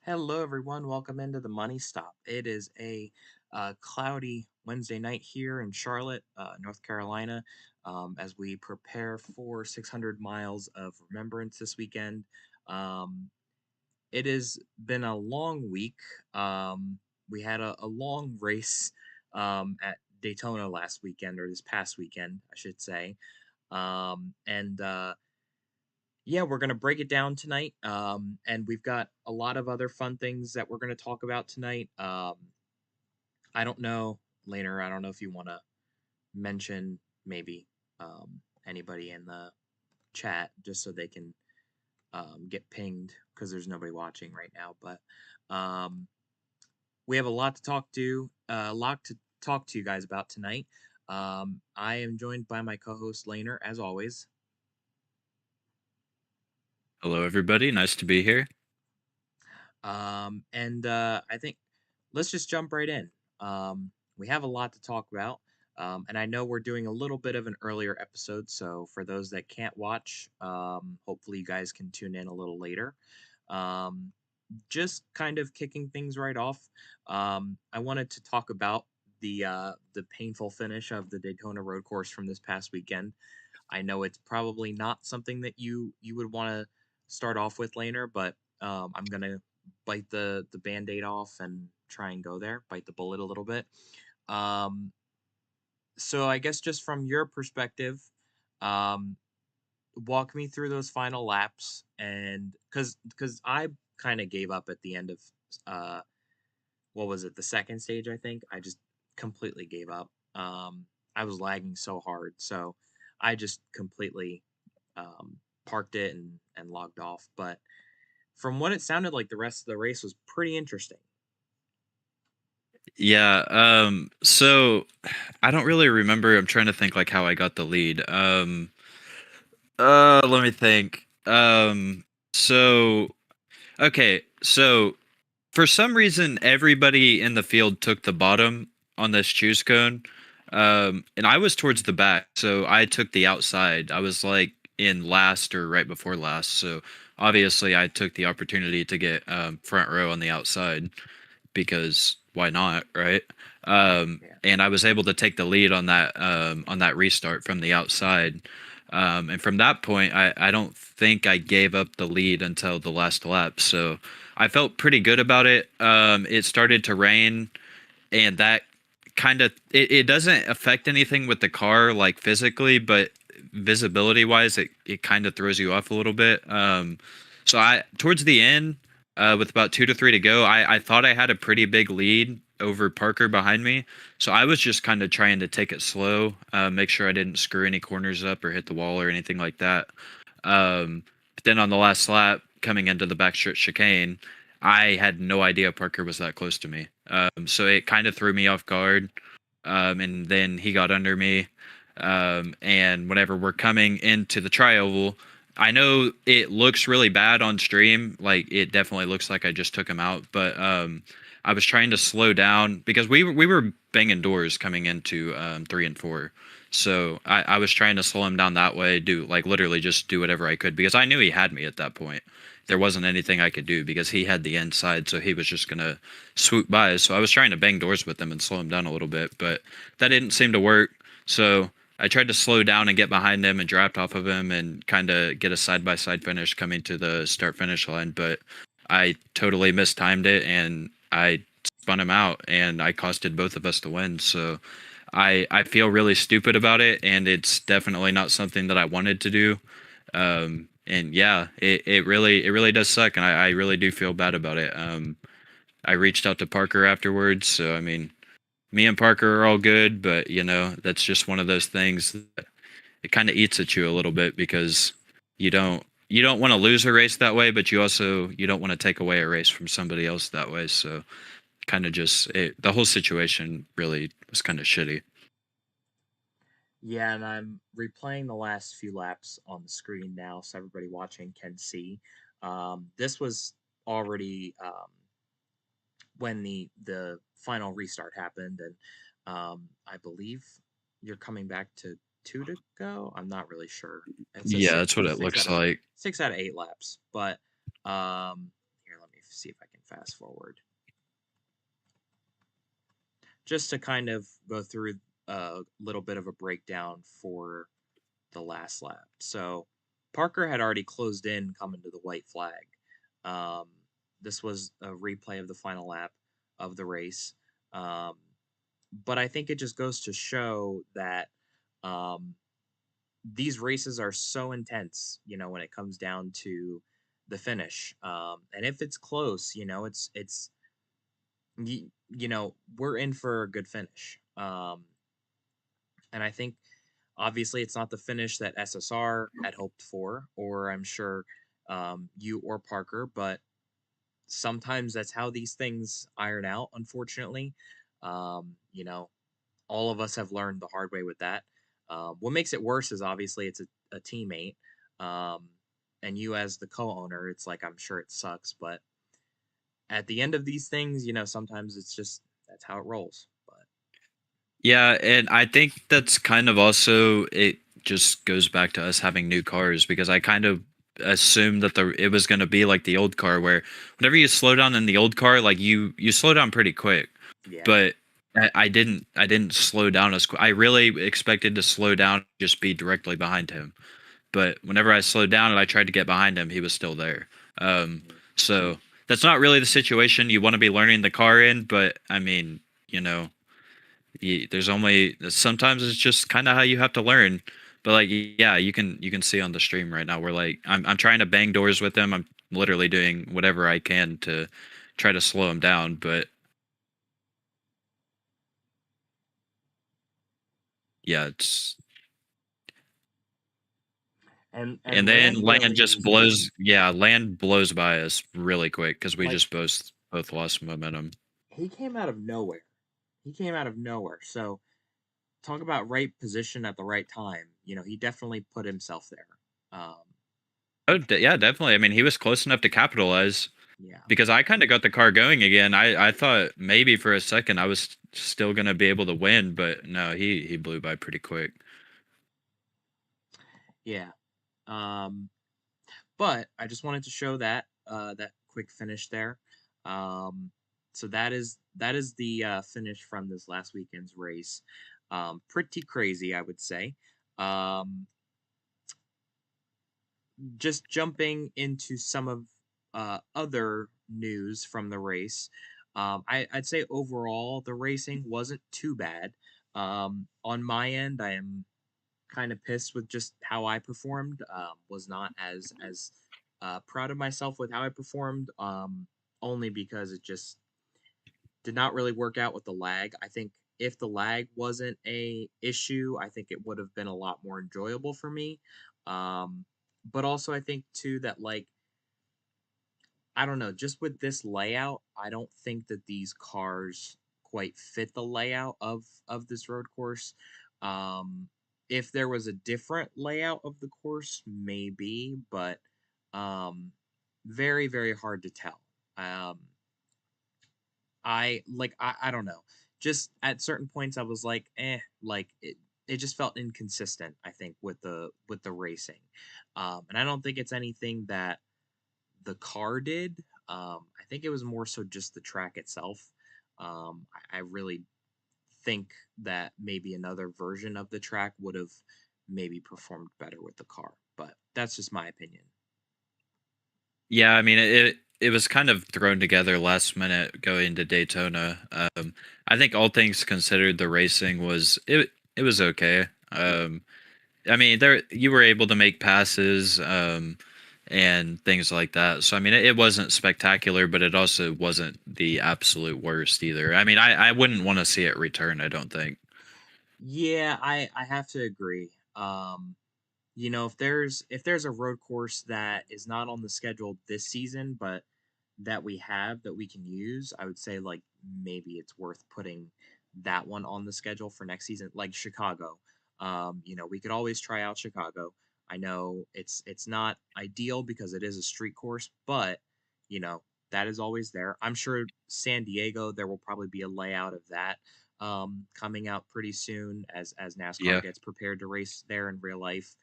Hello, everyone. Welcome into the Money Stop. It is a cloudy Wednesday night here in Charlotte, North Carolina, as we prepare for 600 miles of Remembrance this weekend. Um, it has been a long week. We had a long race at Daytona last weekend, or this past weekend, I should say. And Yeah, we're gonna break it down tonight, and we've got a lot of other fun things that we're gonna talk about tonight. I don't know, later. I don't know if you want to mention maybe anybody in the chat just so they can get pinged because there's nobody watching right now. But um, we have a lot to talk to you guys about tonight. I am joined by my co-host Laner, as always. Hello, everybody. Nice to be here. And I think let's just jump right in. We have a lot to talk about. And I know we're doing a little bit of an earlier episode. So for those that can't watch, hopefully you guys can tune in a little later. Um, just kind of kicking things right off. I wanted to talk about the painful finish of the Daytona Road Course from this past weekend. I know it's probably not something that you would want to start off with, Laner, but I'm gonna bite the band-aid off and try and go there, bite the bullet a little bit. Um, so I guess just from your perspective, um, walk me through those final laps, and because I kind of gave up at the end of uh what was it, the second stage, I think. I just completely gave up. I was lagging so hard, so I just completely parked it and logged off. But from what it sounded like, the rest of the race was pretty interesting. Yeah. So I don't really remember. I'm trying to think like how I got the lead. Let me think. So okay. So for some reason, everybody in the field took the bottom on this choose cone. And I was towards the back, so I took the outside. I was like in last or right before last. So obviously, I took the opportunity to get front row on the outside, because why not, right? Yeah. And I was able to take the lead on that restart from the outside. And from that point, I don't think I gave up the lead until the last lap. So I felt pretty good about it. It started to rain, and that it doesn't affect anything with the car like physically, but visibility wise, it kind of throws you off a little bit. So I towards the end, with about 2 to 3 to go, I thought I had a pretty big lead over Parker behind me. So I was just kind of trying to take it slow, make sure I didn't screw any corners up or hit the wall or anything like that. But then on the last lap, coming into the backstretch chicane, I had no idea Parker was that close to me. So it kind of threw me off guard. And then he got under me. And whenever we're coming into the tri-oval, I know it looks really bad on stream. Like, it definitely looks like I just took him out. But I was trying to slow down because we were banging doors coming into 3 and 4. So I was trying to slow him down that way, do like literally just do whatever I could, because I knew he had me at that point. There wasn't anything I could do because he had the inside, so he was just gonna swoop by. So I was trying to bang doors with him and slow him down a little bit, but that didn't seem to work. So I tried to slow down and get behind him and draft off of him and kind of get a side by side finish coming to the start finish line, but I totally mistimed it and I spun him out and I costed both of us the win. So I feel really stupid about it, and it's definitely not something that I wanted to do. And yeah, it really does suck, and I really do feel bad about it. I reached out to Parker afterwards, so I mean, me and Parker are all good, but that's just one of those things that it kind of eats at you a little bit, because you don't want to lose a race that way, but you don't want to take away a race from somebody else that way. So kind of just the whole situation really was kind of shitty. Yeah, and I'm replaying the last few laps on the screen now, so everybody watching can see. This was already when the final restart happened, and I believe you're coming back to two to go. I'm not really sure. It says Yeah, that's what it six out looks of like. 6 out of 8 laps, but here, let me see if I can fast forward just to kind of go through a little bit of a breakdown for the last lap. So Parker had already closed in coming to the white flag. Um, this was a replay of the final lap of the race. Um, but I think it just goes to show that um, these races are so intense, when it comes down to the finish. And if it's close, we're in for a good finish. And I think obviously it's not the finish that SSR had hoped for, or I'm sure you or Parker, but sometimes that's how these things iron out, unfortunately. Um, you know, all of us have learned the hard way with that. What makes it worse is obviously it's a teammate. Um, and you, as the co owner, it's like, I'm sure it sucks, but at the end of these things, sometimes it's just that's how it rolls. But Yeah, and I think that's kind of also it just goes back to us having new cars because I kind of assumed that it was going to be like the old car where whenever you slow down in the old car like you slow down pretty quick. yeah, But I didn't slow down as quick. I really expected to slow down just be directly behind him. But whenever I slowed down and I tried to get behind him, he was still there. Um mhm. so that's not really the situation you want to be learning the car in, but I mean, you know, there's only sometimes it's just kind of how you have to learn. But like yeah, you can see on the stream right now we're like I'm trying to bang doors with him. I'm literally doing whatever I can to try to slow him down, but yeah, it's and And then land land really just is blows yeah, land blows by us really quick cuz we like just both lost momentum. he came out of nowhere. He came out of nowhere. So talk about right position at the right time. He definitely put himself there. Um, Oh, yeah, definitely. I mean, he was close enough to capitalize. yeah, Because I kind of got the car going again. I thought maybe for a second I was still gonna be able to win, but no, he blew by pretty quick. yeah. But I just wanted to show that quick finish there. Um, so that is the finish from this last weekend's race. Pretty crazy, I would say. Um, just jumping into some of other news from the race. I'd say overall the racing wasn't too bad. On my end, I am kind of pissed with just how I performed. Was not as proud of myself with how I performed. Only because it just did not really work out with the lag. I think if the lag wasn't a issue, I think it would have been a lot more enjoyable for me. Um, but also I think too that like I don't know, just with this layout, I don't think that these cars quite fit the layout of this road course. Um, if there was a different layout of the course, maybe, but um, very very hard to tell. Um, I don't know. Just at certain points, I was like, like it just felt inconsistent. I think with the racing, and I don't think it's anything that the car did. I think it was more so just the track itself. I really think that maybe another version of the track would have maybe performed better with the car, but that's just my opinion. Yeah, I mean it was kind of thrown together last minute going to Daytona. I think all things considered, the racing it was okay. Yeah. I mean there you were able to make passes. And things like that. So I mean, it wasn't spectacular, but it also wasn't the absolute worst either. I mean, I wouldn't want to see it return. I don't think. Yeah, I have to agree. If there's a road course that is not on the schedule this season, but that we have that we can use, I would say like maybe it's worth putting that one on the schedule for next season, like Chicago. We could always try out Chicago. I know it's not ideal because it is a street course, but you know that is always there. I'm sure San Diego there will probably be a layout of that coming out pretty soon as NASCAR Yeah. gets prepared to race there in real life.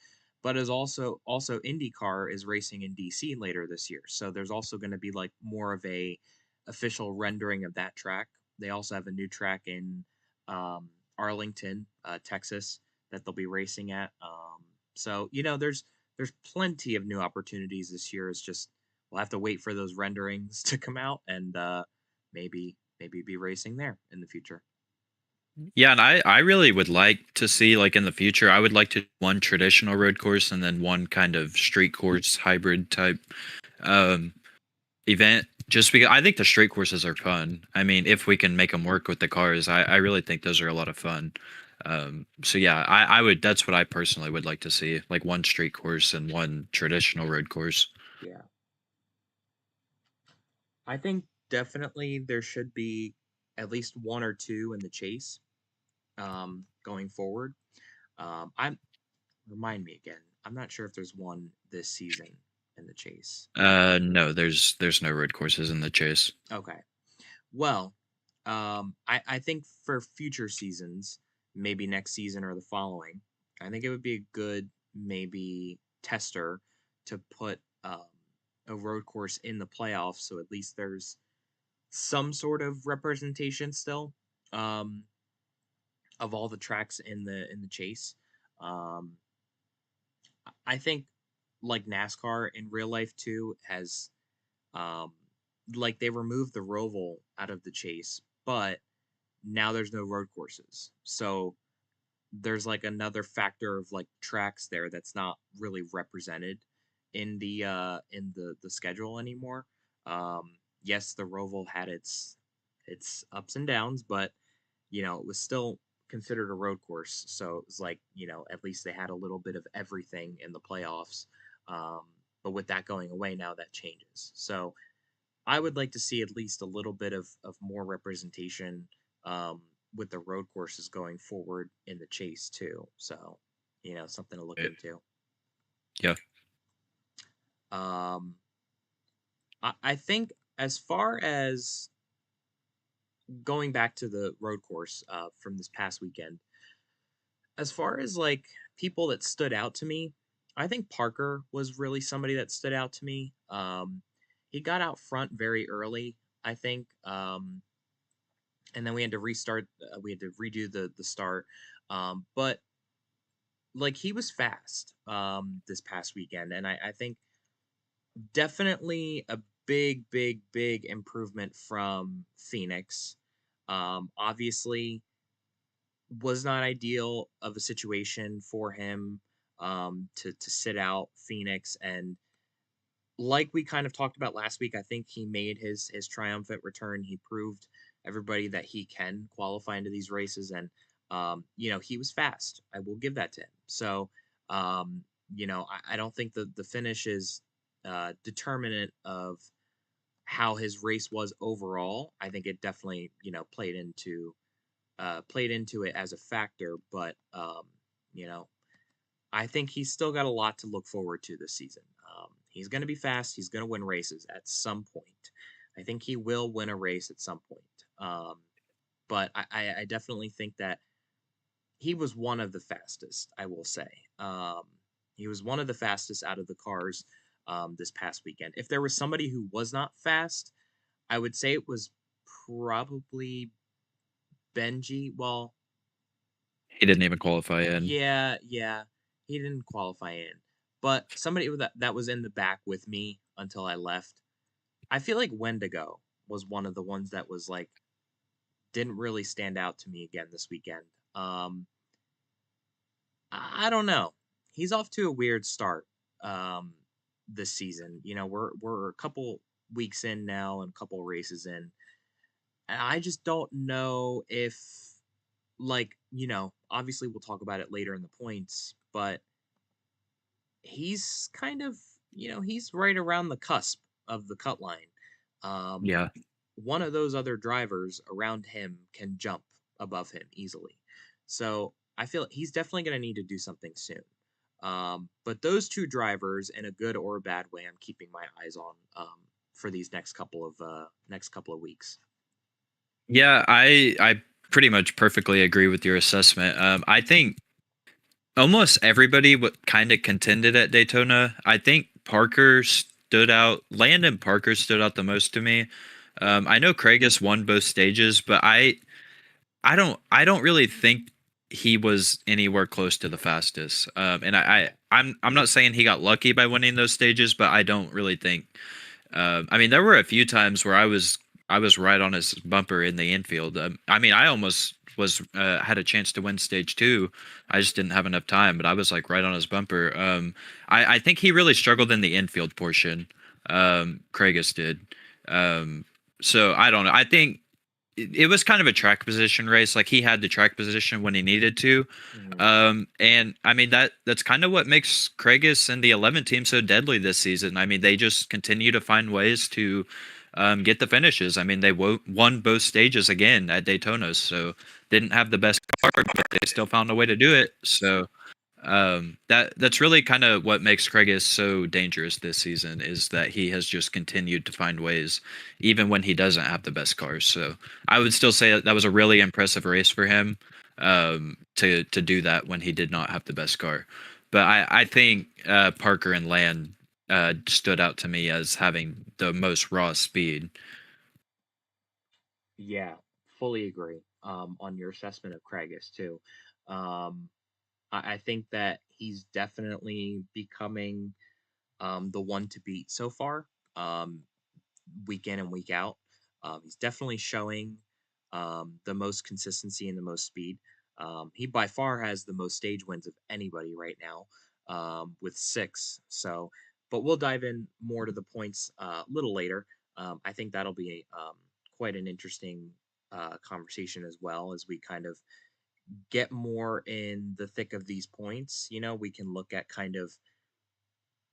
But as also IndyCar is racing in DC later this year, so there's also going to be like more of a official rendering of that track. They also have a new track in um, Arlington, Texas, that they'll be racing at. So there's plenty of new opportunities this year. It's just we'll have to wait for those renderings to come out and maybe be racing there in the future. Yeah, and I really would like to see like in the future, I would like to do one traditional road course and then one kind of street course hybrid type um event. Just because I think the street courses are fun. I mean, if we can make them work with the cars, I really think those are a lot of fun. So yeah, I would. That's what I personally would like to see, like one street course and one traditional road course. Yeah. I think definitely there should be at least one or two in the chase going forward. I'm remind me again. I'm not sure if there's one this season in the chase. No, there's no road courses in the chase. Okay. Well, I think for future seasons, maybe next season or the following, I think it would be a good maybe tester to put a road course in the playoffs, so at least there's some sort of representation still um, of all the tracks in the chase. Um, I think like NASCAR in real life too has um, like they removed the roval out of the chase, but now there's no road courses. So there's like another factor of like tracks there that's not really represented in the schedule anymore. Yes, the roval had its ups and downs, but it was still considered a road course. So it was like, at least they had a little bit of everything in the playoffs. Um, but with that going away now, that changes. So I would like to see at least a little bit of more representation um, with the road courses going forward in the chase too. So, something to look Uh, into. Yeah, Um, I think as far as going back to the road course from this past weekend, as far as like people that stood out to me, I think Parker was really somebody that stood out to me. He got out front very early, I think. And then we had to restart. We had to redo the start. But like he was fast this past weekend, and I think definitely a big improvement from Phoenix. Obviously, was not ideal of a situation for him to sit out Phoenix, and like we kind of talked about last week, I think he made his triumphant return. He proved everybody that he can qualify into these races, and he was fast. I will give that to him. So, I don't think the finish is determinant of how his race was overall. I think it definitely played into it as a factor, but you know I think he's still got a lot to look forward to this season. He's going to be fast. He's going to win races at some point. I think he will win a race at some point. But I definitely think that he was one of the fastest, I will say. He was one of the fastest out of the cars this past weekend. If there was somebody who was not fast, I would say it was probably Benji. Well, he didn't even qualify in. yeah, he didn't qualify in, but somebody that was in the back with me until I left. I feel like Wendigo was one of the ones that was like didn't really stand out to me again this weekend. I don't know. He's off to a weird start this season. We're a couple weeks in now and a couple races in. And I just don't know if obviously we'll talk about it later in the points, but he's kind of, he's right around the cusp of the cut line. Um, Yeah, One of those other drivers around him can jump above him easily. So I feel he's definitely going to need to do something soon. But those two drivers, in a good or a bad way, I'm keeping my eyes on for these next couple of weeks. yeah, I pretty much perfectly agree with your assessment. I think almost everybody what kind of contended at Daytona. I think Parker stood out. Landon Parker stood out the most to me. I know Craigus won both stages, but I don't really think he was anywhere close to the fastest. And I'm not saying he got lucky by winning those stages, but I don't really think. I mean, there were a few times where I was right on his bumper in the infield. I mean, I almost was had a chance to win stage two. I just didn't have enough time, but I was like right on his bumper. I think he really struggled in the infield portion. Craigus did. Um, so I don't know. I think it was kind of a track position race. Like he had the track position when he needed to. Mhm. And I mean that's kind of what makes Craigus and the 11 team so deadly this season. I mean, they just continue to find ways to get the finishes. I mean, they won both stages again at Daytona, so didn't have the best car, but they still found a way to do it. So that's really kind of what makes Craigus so dangerous this season is that he has just continued to find ways, even when he doesn't have the best cars. So I would still say that was a really impressive race for him to do that when he did not have the best car. But I think Parker and Land stood out to me as having the most raw speed. Yeah, fully agree on your assessment of Craigus too. Um, I think that he's definitely becoming the one to beat so far. Um, Week in and week out. He's definitely showing the most consistency and the most speed. He by far has the most stage wins of anybody right now with six. So, but we'll dive in more to the points a little later. I think that'll be quite an interesting conversation as well as we kind of get more in the thick of these points. You know, we can look at kind of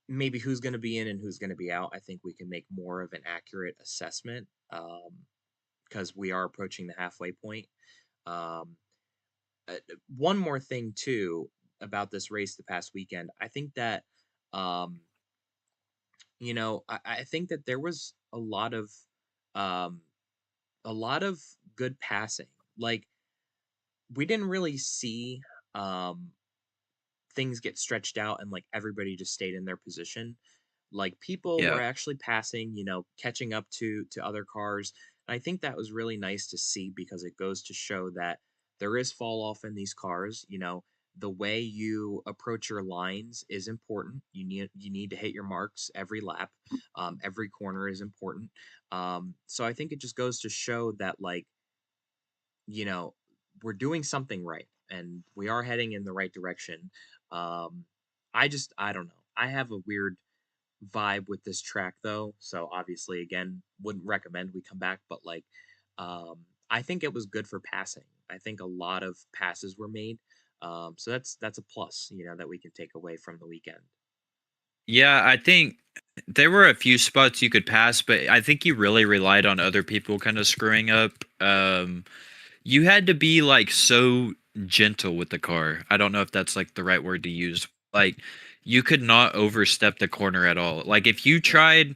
maybe who's going to be in and who's going to be out. I think we can make more of an accurate assessment because we are approaching the halfway point. Um, One more thing too about this race the past weekend, I think that um, I think that there was um, a lot of good passing. Like we didn't really see um, things get stretched out and like everybody just stayed in their position. Like people were Yeah. actually passing, catching up to other cars. And I think that was really nice to see because it goes to show that there is fall off in these cars. The way you approach your lines is important. You need to hit your marks every lap. Every corner is important. So I think it just goes to show that you know, we're doing something right and we are heading in the right direction. Um, I don't know. I have a weird vibe with this track though. So obviously again, wouldn't recommend we come back, but I think it was good for passing. I think a lot of passes were made. So that's a plus, that we can take away from the weekend. Yeah, I think there were a few spots you could pass, but I think you really relied on other people kind of screwing up. You had to be like so gentle with the car. I don't know if that's like the right word to use. Like you could not overstep the corner at all. Like if you Yeah. tried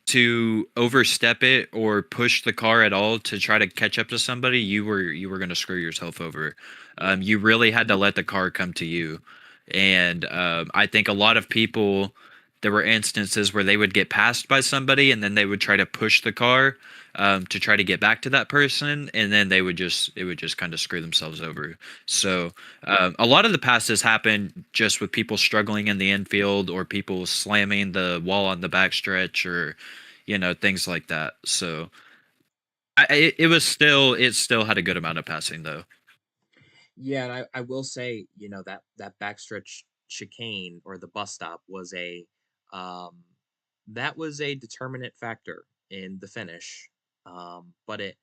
to overstep it or push the car at all to try to catch up to somebody, you were going to screw yourself over. Yeah. You really had to let the car come to you, and I think a lot of people. There were instances where they would get passed by somebody, and then they would try to push the car to try to get back to that person, and then it would just kind of screw themselves over. So a lot of the passes happen just with people struggling in the infield or people slamming the wall on the backstretch or things like that. So it still had a good amount of passing though. Yeah, and I will say, that backstretch chicane or the bus stop was um that was a determinant factor in the finish. But it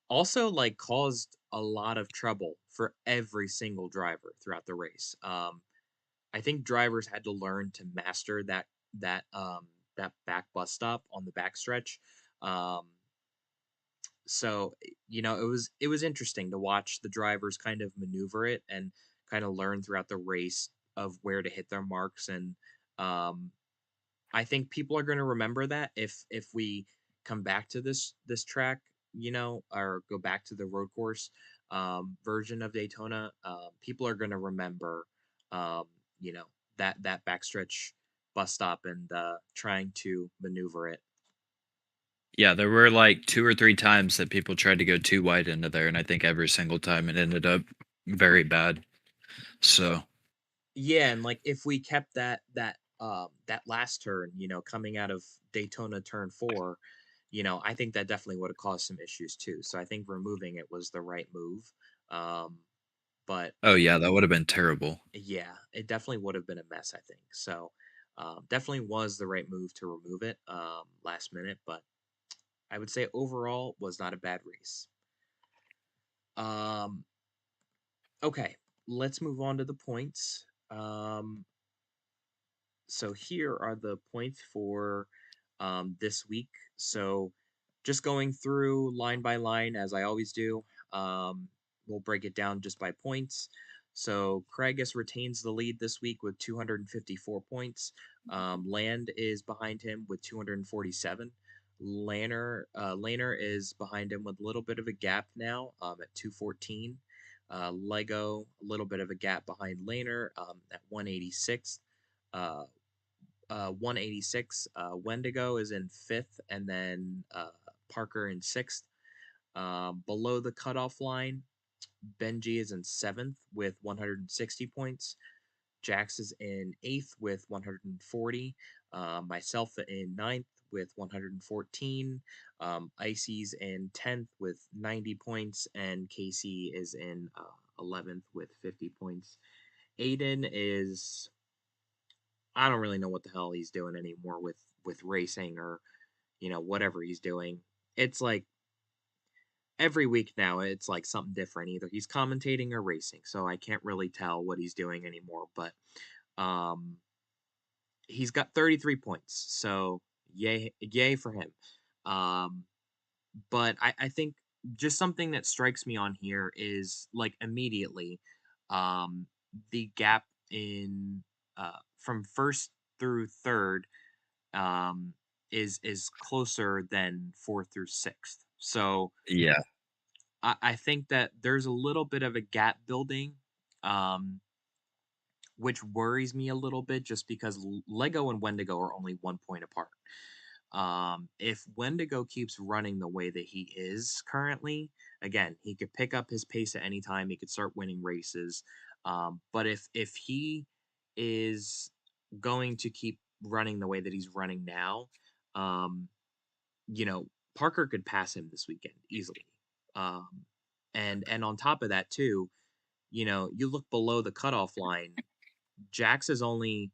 also caused a lot of trouble for every single driver throughout the race. I think drivers had to learn to master that back bus stop on the backstretch. Um so it was interesting to watch the drivers kind of maneuver it and kind of learn throughout the race of where to hit their marks. And um I think people are going to remember that if we come back to this track, or go back to the road course version of Daytona. People are going to remember um you know that backstretch bus stop and trying to maneuver it. Yeah, there were like two or three times that people tried to go too wide into there, and I think every single time it ended up very bad. So, Yeah, and like if we kept that last turn, coming out of Daytona turn 4, I think that definitely would have caused some issues too. So I think removing it was the right move. Um, but oh yeah, that would have been terrible. yeah, it definitely would have been a mess, I think. So definitely was the right move to remove it last minute, but I would say overall was not a bad race. Um, okay, let's move on to the points. So here are the points for this week. So just going through line by line as I always do. We'll break it down just by points. So Craigus retains the lead this week with 254 points. Land is behind him with 247. Laner is behind him with a little bit of a gap now at 214. Lego, a little bit of a gap behind Laner at 186. Uh, 186. Wendigo is in fifth, and then Parker in sixth. Below the cutoff line, Benji is in seventh with 160 points. Jax is in eighth with 140. Myself in ninth with 114. Icy's in 10th with 90 points, and Casey is in 11th with 50 points. Aiden is I don't really know what the hell he's doing anymore with racing or whatever he's doing. It's like every week now it's like something different. Either he's commentating or racing, so I can't really tell what he's doing anymore. But um, he's got 33 points, so yay for him. Um, but I think just something that strikes me on here is like immediately the gap in from first through third um, is closer than fourth through sixth. So Yeah, I think that there's a little bit of a gap building, um, which worries me a little bit, just because Lego and Wendigo are only 1 point apart. If Wendigo keeps running the way that he is currently, again, he could pick up his pace at any time. He could start winning races. But if he is going to keep running the way that he's running now, um, you know, Parker could pass him this weekend easily. Um, and on top of that too, you look below the cutoff line. Jax is only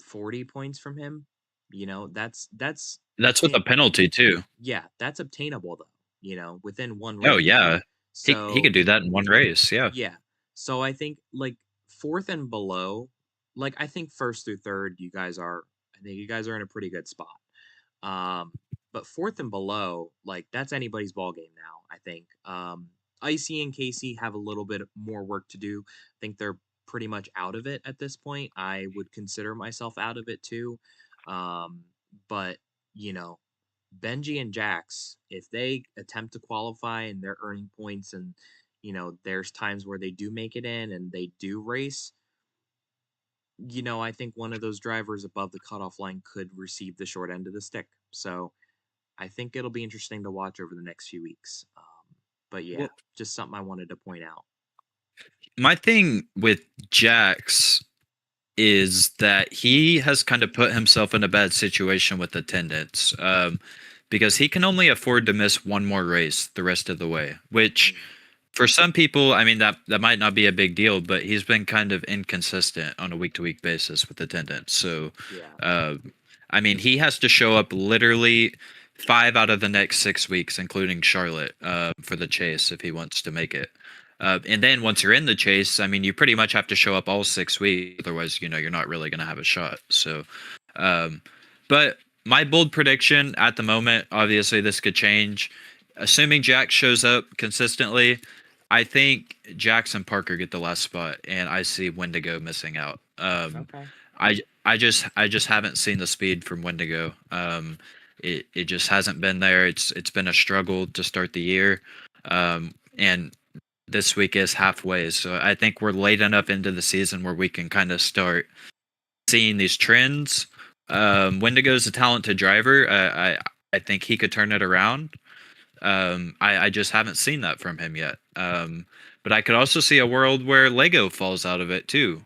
40 points from him. That's that's with a obtain penalty too. yeah, that's obtainable though, within one Oh race. yeah, he So could do that in one race. Yeah, yeah. So I think like fourth and below, like I think first through third, I think you guys are in a pretty good spot. Um, but fourth and below, like that's anybody's ball game now. I think Icy and Casey have a little bit more work to do. I think they're pretty much out of it at this point. I would consider myself out of it too. But you know, Benji and Jax, if they attempt to qualify and they're earning points, and there's times where they do make it in and they do race, I think one of those drivers above the cutoff line could receive the short end of the stick. So I think it'll be interesting to watch over the next few weeks. But yeah, well, just something I wanted to point out. my thing with Jax is that he has kind of put himself in a bad situation with attendance, because he can only afford to miss one more race the rest of the way, which Mm, for some people, I mean that might not be a big deal, but he's been kind of inconsistent on a week to week basis with attendance. So, yeah. uh, I mean, he has to show up literally 5 out of the next 6 weeks, including Charlotte, for the chase if he wants to make it. And then once you're in the chase, I mean, you pretty much have to show up all 6 weeks, otherwise, you're not really going to have a shot. So, um, but my bold prediction at the moment, obviously, this could change. Assuming Jack shows up consistently, I think Jackson Parker get the last spot, and I see Wendigo missing out. Okay. I just haven't seen the speed from Wendigo. It just hasn't been there. It's been a struggle to start the year, and this week is halfway. So I think we're late enough into the season where we can kind of start seeing these trends. Wendigo's a talented driver. I think he could turn it around. I just haven't seen that from him yet. But I could also see a world where Lego falls out of it too.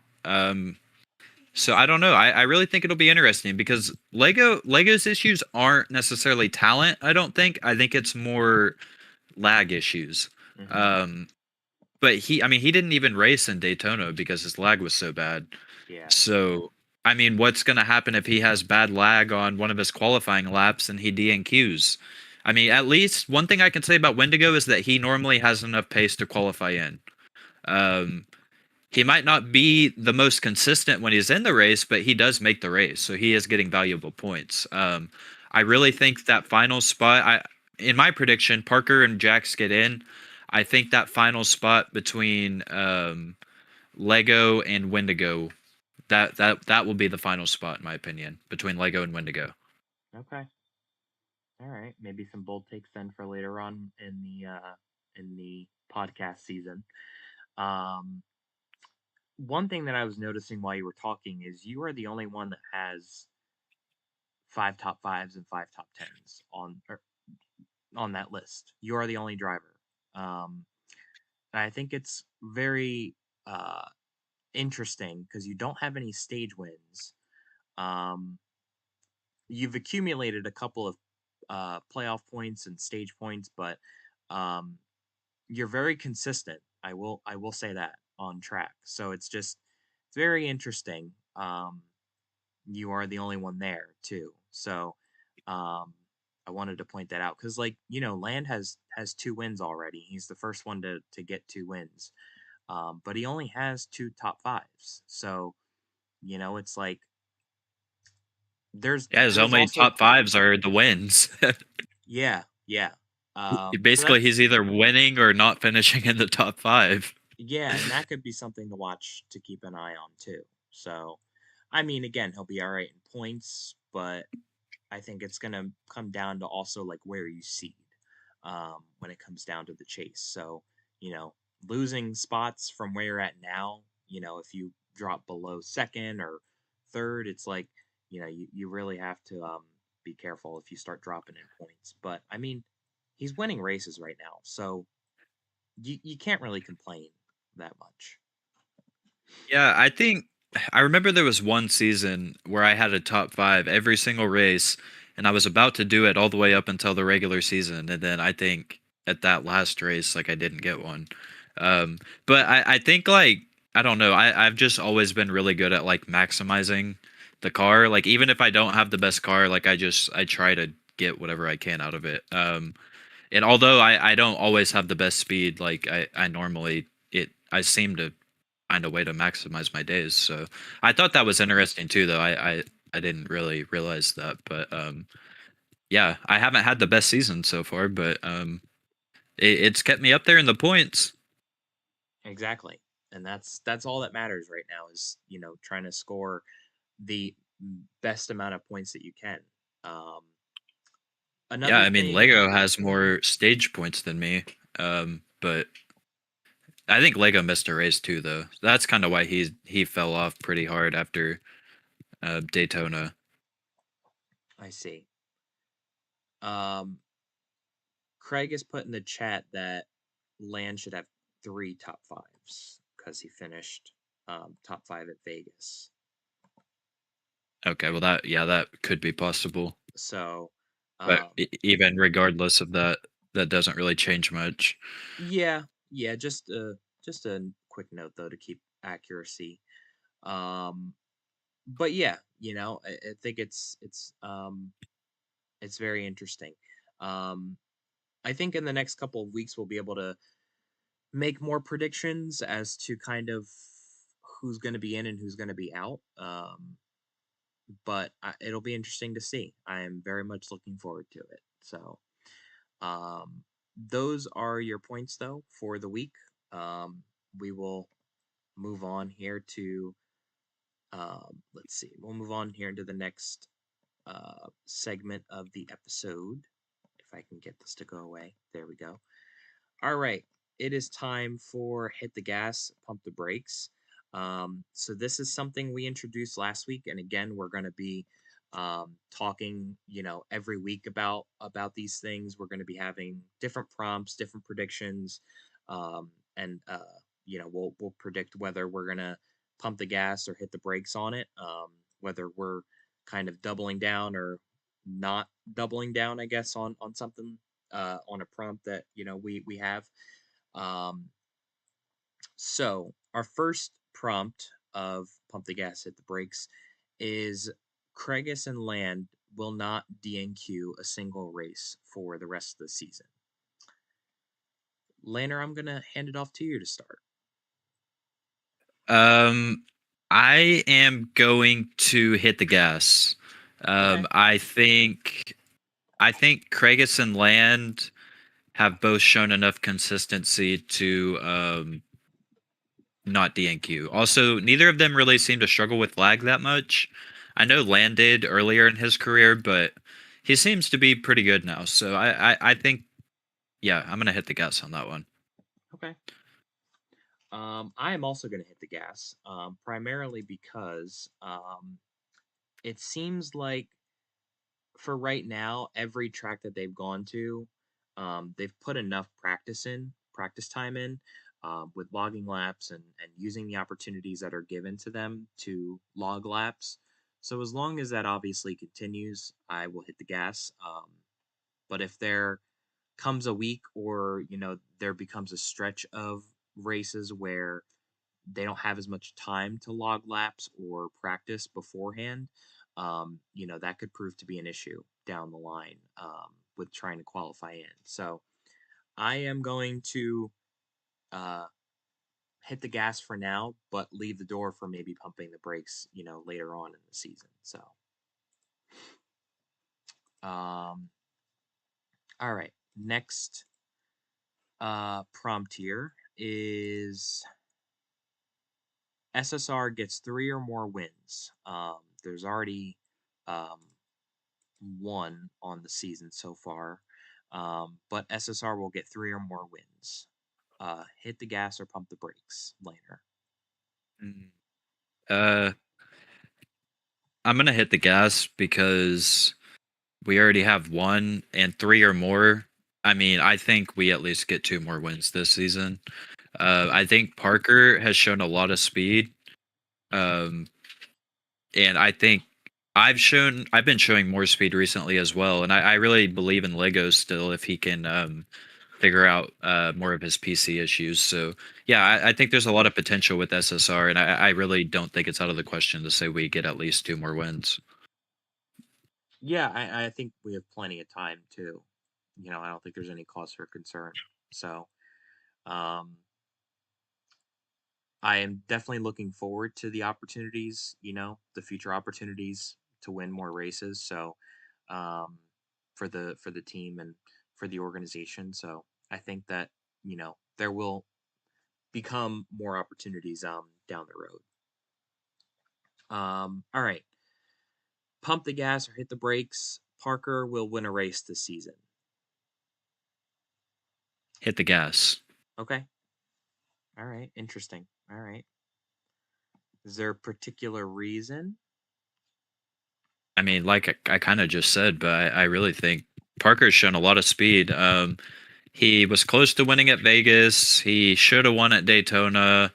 So I don't know. I really think it'll be interesting because Lego's issues aren't necessarily talent. I don't think. I think it's more lag issues. Hmm. Um, but I mean, he didn't even race in Daytona because his lag was so bad. Yeah. So, I mean, what's going to happen if he has bad lag on one of his qualifying laps and he DNQs? I mean, at least one thing I can say about Wendigo is that he normally has enough pace to qualify in. Um, he might not be the most consistent when he's in the race, but he does make the race, so he is getting valuable points. I really think that final spot, in my prediction, Parker and Jax get in. I think that final spot between Lego and Wendigo, that will be the final spot in my opinion between Lego and Wendigo. Okay. All right. Maybe some bold takes then for later on in the podcast season. Um, One thing that I was noticing while you were talking is you are the only one that has five top fives and five top tens on that list. You are the only driver. Um, and I think it's very uh, interesting because you don't have any stage wins. Um, you've accumulated a couple of playoff points and stage points, but um, you're very consistent. I will say that on track. So it's very interesting. You are the only one there too. So um, I wanted to point that out because, like, Land has two wins already. He's the first one to get two wins, but he only has two top fives. So it's like there's Yeah, his there's only also top fives are the wins. yeah, yeah. So Basically, that's he's either winning or not finishing in the top five. yeah, and that could be something to watch to keep an eye on too. So, I mean, again, he'll be all right in points, but I think it's gonna come down to also like where you seed when it comes down to the chase. So, you know, losing spots from where you're at now, if you drop below second or third, it's like, you really have to be careful if you start dropping in points. But I mean, he's winning races right now, so you can't really complain that much. Yeah, I remember there was one season where I had a top five every single race, and I was about to do it all the way up until the regular season, and then I think at that last race, like I didn't get one. But I think like I don't know, I've just always been really good at like maximizing the car. Like even if I don't have the best car, like I try to get whatever I can out of it. And although I don't always have the best speed, like I normally I seem to find a way to maximize my days. So I thought that was interesting too, though. I didn't really realize that, but yeah, I haven't had the best season so far, but it's kept me up there in the points. Exactly. And that's all that matters right now is, trying to score the best amount of points that you can. Um, Yeah, Another I mean thing, Lego has more stage points than me, but I think Lego missed a race too, though. That's kind of why he fell off pretty hard after Daytona. I see. Um, Craig has put in the chat that Land should have three top fives because he finished top five at Vegas. Okay, well that yeah that could be possible. So, But um, even regardless of that, that doesn't really change much. yeah, yeah, just a quick note though to keep accuracy. Um, but yeah, I think it's very interesting. Um, I think in the next couple of weeks we'll be able to make more predictions as to kind of who's going to be in and who's going to be out. But it'll be interesting to see. I am very much looking forward to it. So, um, those are your points though for the week. We will move on here to let's see. We'll move on here into the next segment of the episode. If I can get this to go away. There we go. All right. It is time for hit the gas, pump the brakes. So this is something we introduced last week, and again, we're going to be talking, every week about these things. We're going to be having different prompts, different predictions, and we'll predict whether we're going to pump the gas or hit the brakes on it, whether we're kind of doubling down or not doubling down, I guess, on something, on a prompt that we have. Um, so our first prompt of pump the gas, hit the brakes is Craigus and Land will not DNQ a single race for the rest of the season. Laner, I'm gonna hand it off to you to start. Um, I am going to hit the gas. Okay. I think Craigus and Land have both shown enough consistency to not DNQ. Also, neither of them really seem to struggle with lag that much. I know Land did earlier in his career, but he seems to be pretty good now. So I think, yeah, I'm gonna hit the gas on that one. Okay. I am also gonna hit the gas, primarily because it seems like for right now, every track that they've gone to, they've put enough practice time in, with logging laps and using the opportunities that are given to them to log laps. So as long as that obviously continues, I will hit the gas. But if there comes a week or there becomes a stretch of races where they don't have as much time to log laps or practice beforehand, that could prove to be an issue down the line, with trying to qualify in. So I am going to uh, hit the gas for now, but leave the door for maybe pumping the brakes, later on in the season. So, um, all right. Next prompt here is SSR gets 3 or more wins. There's already um, one on the season so far, but SSR will get 3 or more wins. Hit the gas or pump the brakes later. Mm. Uh, I'm gonna hit the gas because we already have one and three or more. I mean, I think we at least get two more wins this season. I think Parker has shown a lot of speed. Um, and I think I've been showing more speed recently as well. And I really believe in Lego still if he can figure out more of his PC issues. So yeah, I think there's a lot of potential with SSR, and I really don't think it's out of the question to say we get at least two more wins. Yeah, I think we have plenty of time too. I don't think there's any cause for concern. So, um, I am definitely looking forward to the opportunities, the future opportunities to win more races. So, um, for the team and for the organization. So I think that there will become more opportunities down the road. All right, pump the gas or hit the brakes. Parker will win a race this season. Hit the gas. Okay. All right. Interesting. All right. Is there a particular reason? I mean, like I kind of just said, but I really think Parker's shown a lot of speed. He was close to winning at Vegas. He should have won at Daytona.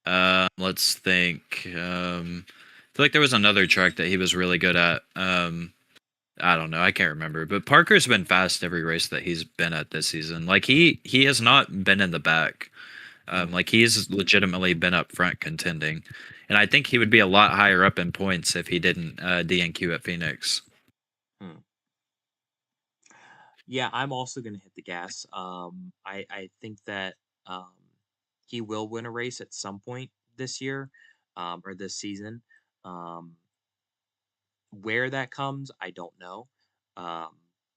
Let's think. I feel like there was another track that he was really good at. I don't know. I can't remember. But Parker's been fast every race that he's been at this season. Like he has not been in the back. Hmm, Like he's legitimately been up front contending, and I think he would be a lot higher up in points if he didn't DNQ at Phoenix. hmm. Yeah, I'm also going to hit the gas. I think that um, he will win a race at some point this year, or this season. Um, Where that comes, I don't know. Um,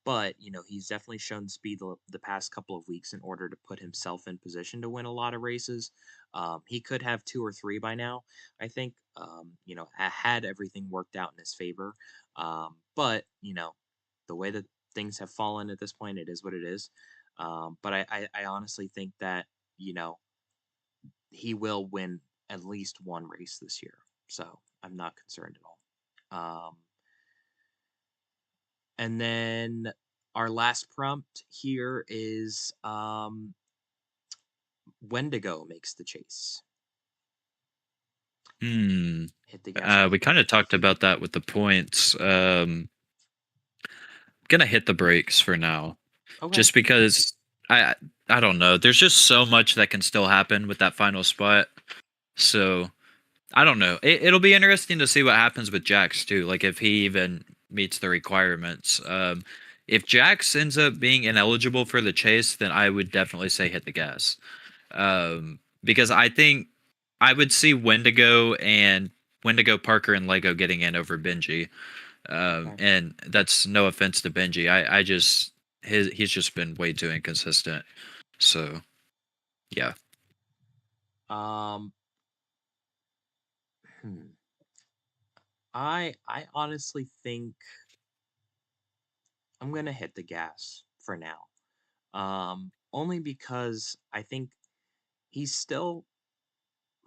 but he's definitely shown speed the past couple of weeks in order to put himself in position to win a lot of races. He could have two or three by now, I think. Had everything worked out in his favor. But the way that things have fallen at this point, it is what it is. But I honestly think that you know he will win at least one race this year. So I'm not concerned at all. And then our last prompt here is Wendigo makes the chase. Hmm. Hit the gas or We pump the kind of talked brakes. about that with the points. Gonna hit the brakes for now, Okay. just because I I don't know. There's just so much that can still happen with that final spot. So I don't know. It'll be interesting to see what happens with Jax too. Like if he even meets the requirements. If Jax ends up being ineligible for the chase, then I would definitely say hit the gas. Because I think I would see Wendigo, Parker, and Lego getting in over Benji. Okay. And that's no offense to Benji. I just he's just been way too inconsistent. So yeah. Um. Hmm. I honestly think I'm gonna hit the gas for now. Only because I think he's still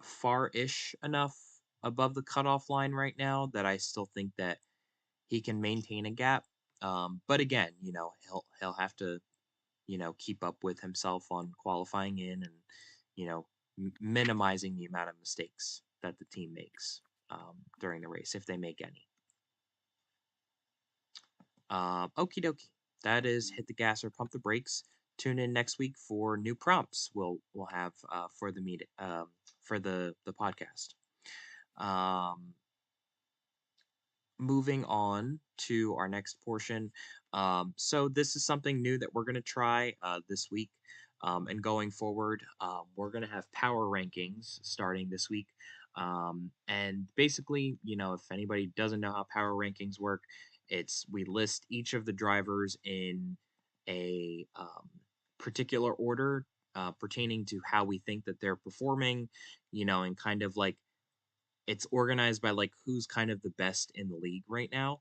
far-ish enough above the cutoff line right now that I still think that he can maintain a gap. But again, he'll have to keep up with himself on qualifying in and minimizing the amount of mistakes that the team makes during the race if they make any. Okie dokie. That is hit the gas or pump the brakes. Tune in next week for new prompts. We'll have for the meet for the podcast. Um, Moving on to our next portion. So this is something new that we're going to try this week and going forward. We're going to have power rankings starting this week. And basically, if anybody doesn't know how power rankings work, it's we list each of the drivers in a particular order pertaining to how we think that they're performing, and kind of like it's organized by like who's kind of the best in the league right now.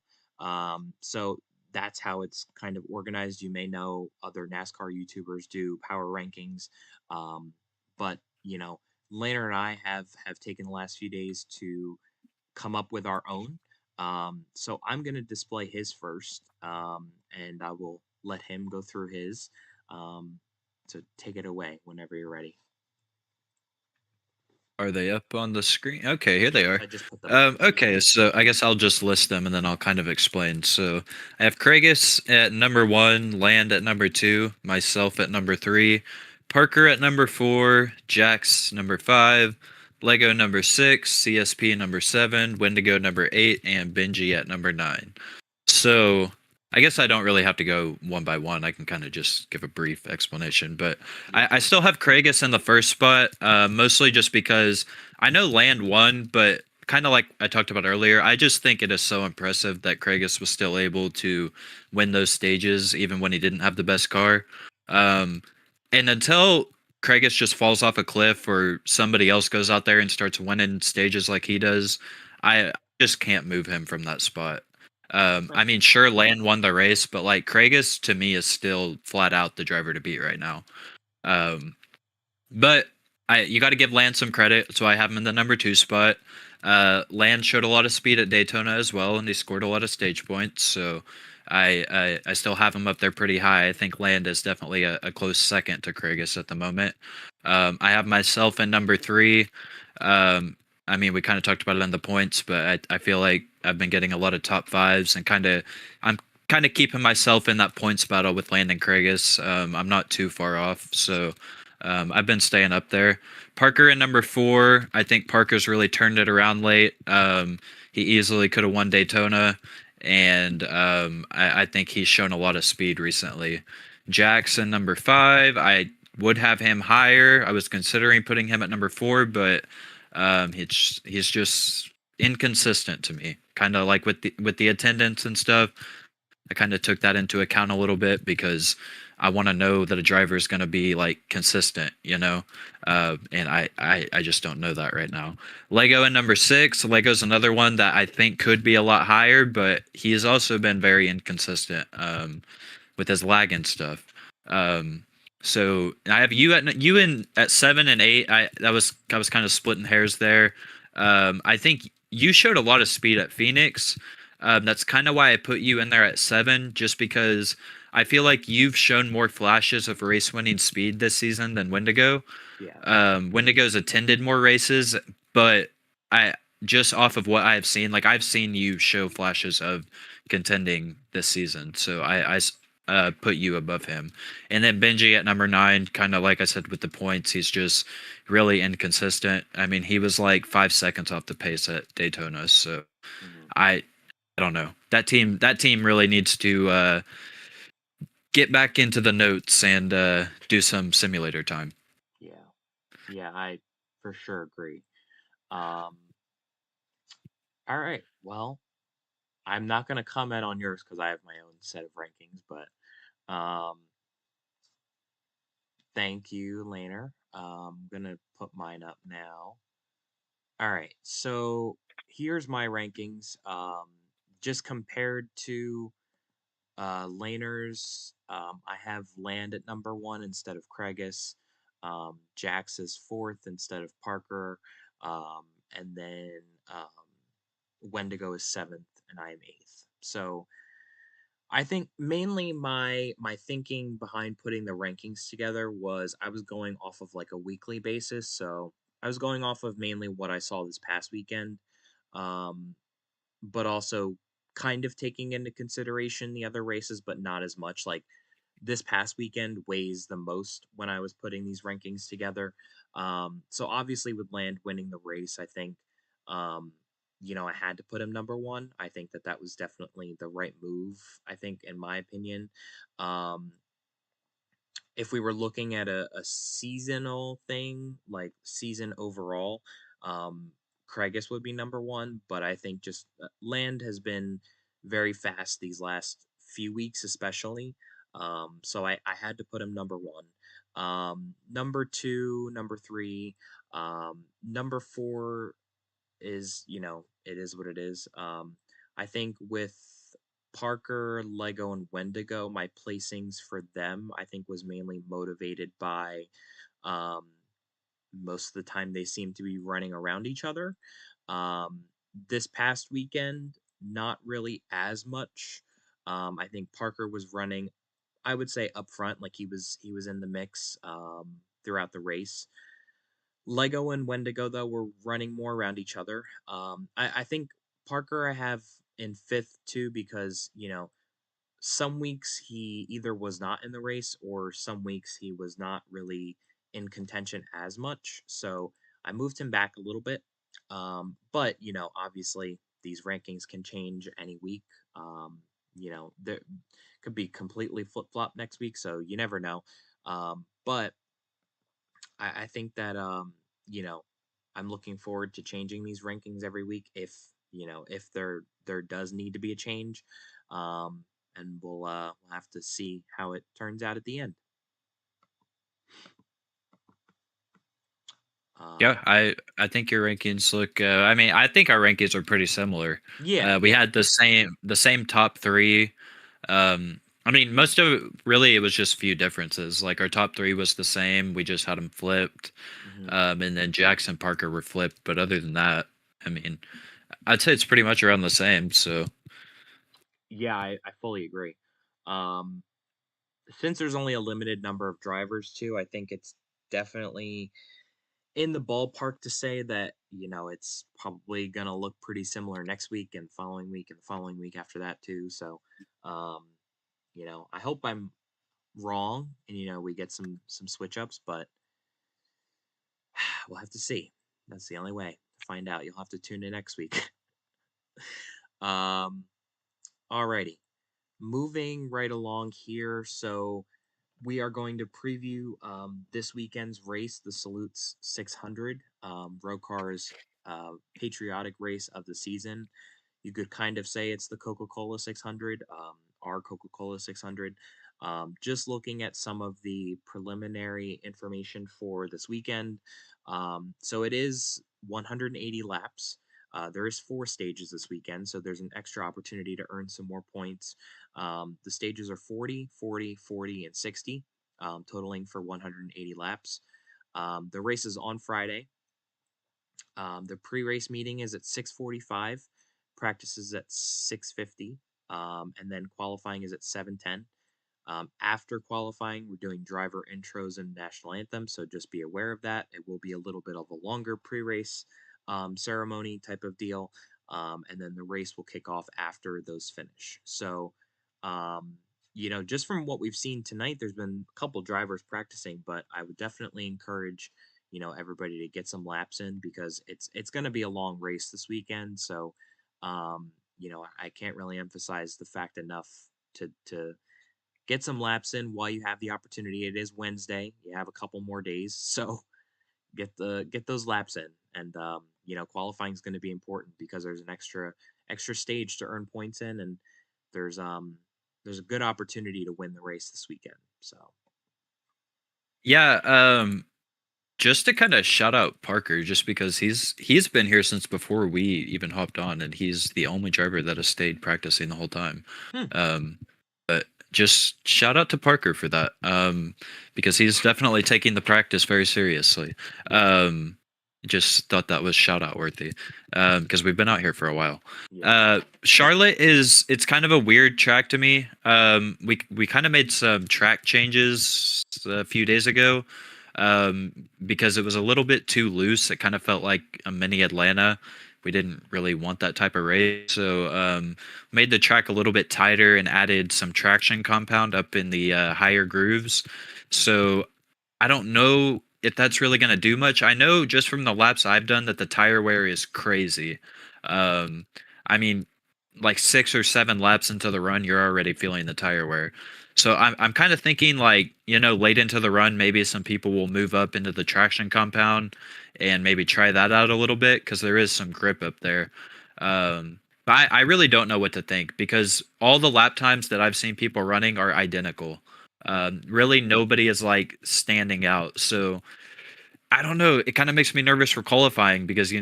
So that's how it's kind of organized. You may know other NASCAR YouTubers do power rankings, but Laner and I have taken the last few days to come up with our own. So I'm gonna display his first, and I will let him go through his. Um, so take it away whenever you're ready. Are they up on the screen? Okay, here they Yes, are. I just put them up. Okay, so I guess I'll just list them and then I'll kind of explain. So I have Kragus at number one, Land at number two, myself at number three, Parker at number four, Jax number five, Lego number six, CSP number seven, Wendigo number eight, and Benji at number nine. So I guess I don't really have to go one by one. I can kind of just give a brief explanation. But Yeah. I still have Kragus in the first spot, mostly just because I know Land won, but kind of like I talked about earlier, I just think it is so impressive that Kragus was still able to win those stages even when he didn't have the best car. Um, and until Kragus just falls off a cliff or somebody else goes out there and starts winning stages like he does, I just can't move him from that spot. Right. I mean, sure, Land won the race, but like Kragus to me is still flat out the driver to beat right now. Um, but you got to give Land some credit, so I have him in the number two spot. Land showed a lot of speed at Daytona as well, and he scored a lot of stage points. So I still have him up there pretty high. I think Land is definitely a close second to Kragus at the moment. I have myself in number three. Um, I mean, we kind of talked about it in the points, but I feel like I've been getting a lot of top fives and I'm kind of keeping myself in that points battle with Landon Kragus. I'm not too far off, so I've been staying up there. Parker in number four. I think Parker's really turned it around late. He easily could have won Daytona, and I think he's shown a lot of speed recently. Jackson number five. I would have him higher. I was considering putting him at number four, but he's just inconsistent to me. Kind of like with the attendance and stuff. I kind of took that into account a little bit because I want to know that a driver is going to be like consistent, you know, and I just don't know that right now. Lego in number six. Lego's another one that I think could be a lot higher, but he has also been very inconsistent with his lag and stuff. Um, so I have you in at seven and eight. I was kind of splitting hairs there. I think you showed a lot of speed at Phoenix. That's kind of why I put you in there at 7, just because I feel like you've shown more flashes of race winning speed this season than Wendigo. Yeah. Wendigo's attended more races, but I just off of what I've seen, like I've seen you show flashes of contending this season, so put you above him. And then Benji at number 9, kind of like I said with the points, he's just really inconsistent. I mean, he was like 5 seconds off the pace at Daytona, so Hmm. I I don't know. That team really needs to get back into the notes and do some simulator time. Yeah. Yeah, I for sure agree. Um, all right. Well, I'm not going to comment on yours because I have my own set of rankings, but thank you, Laner. I'm going to put mine up now. All right. So here's my rankings. Just compared to laners, I have Land at number 1 instead of Kregus. Jax is 4th instead of Parker. Um, and then um, Wendigo is 7th, and I am 8th. So I think mainly my thinking behind putting the rankings together was I was going off of like a weekly basis. So I was going off of mainly what I saw this past weekend. Um, but also kind of taking into consideration the other races, but not as much. Like this past weekend weighs the most when I was putting these rankings together. So obviously, with Land winning the race, I think, um, I had to put him number 1. I think that that was definitely the right move. I think, in my opinion. Um, if we were looking at a seasonal thing, like season overall, Kragus would be number 1. But I think just Land has been very fast these last few weeks, especially. So I had to put him number 1. Number 2, number 3, number 4 is, it is what it is. I think with Parker, Lego, and Wendigo, my placings for them, I think, was mainly motivated by um, most of the time they seem to be running around each other. Um, this past weekend, not really as much. I think Parker was running, I would say, up front, like he was in the mix throughout the race. Lego and Wendigo, though, were running more around each other. I think Parker I have in 5th too because, some weeks he either was not in the race or some weeks he was not really in contention as much. So I moved him back a little bit. But, obviously these rankings can change any week. There could be completely flip flop next week. So you never know. But I think that I'm looking forward to changing these rankings every week if there does need to be a change. Um, and we'll have to see how it turns out at the end. Yeah, Um, I think your rankings look. I mean, I think our rankings are pretty similar. yeah, We yeah. had the same top three. I mean, most of it really it was just a few differences. Like our top three was the same. We just had them flipped. Hmm. And then Jackson Parker were flipped. But other than that, I mean, I'd say it's pretty much around the same. So Yeah, I fully agree. Um, since there's only a limited number of drivers too, I think it's definitely in the ballpark to say that it's probably gonna look pretty similar next week and following week and the following week after that too. So, um, I hope I'm wrong and we get some switch ups, but we'll have to see. That's the only way to find out. You'll have to tune in next week. um, alrighty, moving right along here. So we are going to preview this weekend's race, the Salutes 600, ROCAR's patriotic race of the season. You could kind of say it's the Coca-Cola 600, our Coca-Cola 600. Just looking at some of the preliminary information for this weekend. So it is 180 laps. There is 4 stages this weekend, so there's an extra opportunity to earn some more points. The stages are 40, 40, 40, and 60, totaling for 180 laps. The race is on Friday. The pre-race meeting is at 6:45, practice is at 6:50, and then qualifying is at 7:10. After qualifying, we're doing driver intros and national anthem, so just be aware of that. It will be a little bit of a longer pre-race ceremony type of deal, and then the race will kick off after those finish. So, um, just from what we've seen tonight, there's been a couple drivers practicing, but I would definitely encourage everybody to get some laps in because it's going to be a long race this weekend. So, I can't really emphasize the fact enough to get some laps in while you have the opportunity. It is Wednesday. You have a couple more days, so get those laps in. And qualifying is going to be important because there's an extra stage to earn points in, and there's um there's a good opportunity to win the race this weekend. So Yeah, just to kind of shout out Parker, just because he's been here since before we even hopped on, and he's the only driver that has stayed practicing the whole time. hmm, Um, but just shout out to Parker for that, because he's definitely taking the practice very seriously. yeah, Um, just thought that was shout out worthy, because we've been out here for a while. yeah, Charlotte it's kind of a weird track to me. We kind of made some track changes a few days ago, because it was a little bit too loose. It kind of felt like a mini Atlanta. We didn't really want that type of race, so made the track a little bit tighter and added some traction compound up in the higher grooves. So I don't know if that's really going to do much. I know just from the laps I've done that the tire wear is crazy. Um, I mean, like 6 or 7 laps into the run, you're already feeling the tire wear. So I'm kind of thinking like, late into the run, maybe some people will move up into the traction compound and maybe try that out a little bit because there is some grip up there. But I really don't know what to think because all the lap times that I've seen people running are identical. hmm. Really, nobody is like standing out. So I don't know. It kind of makes me nervous for qualifying because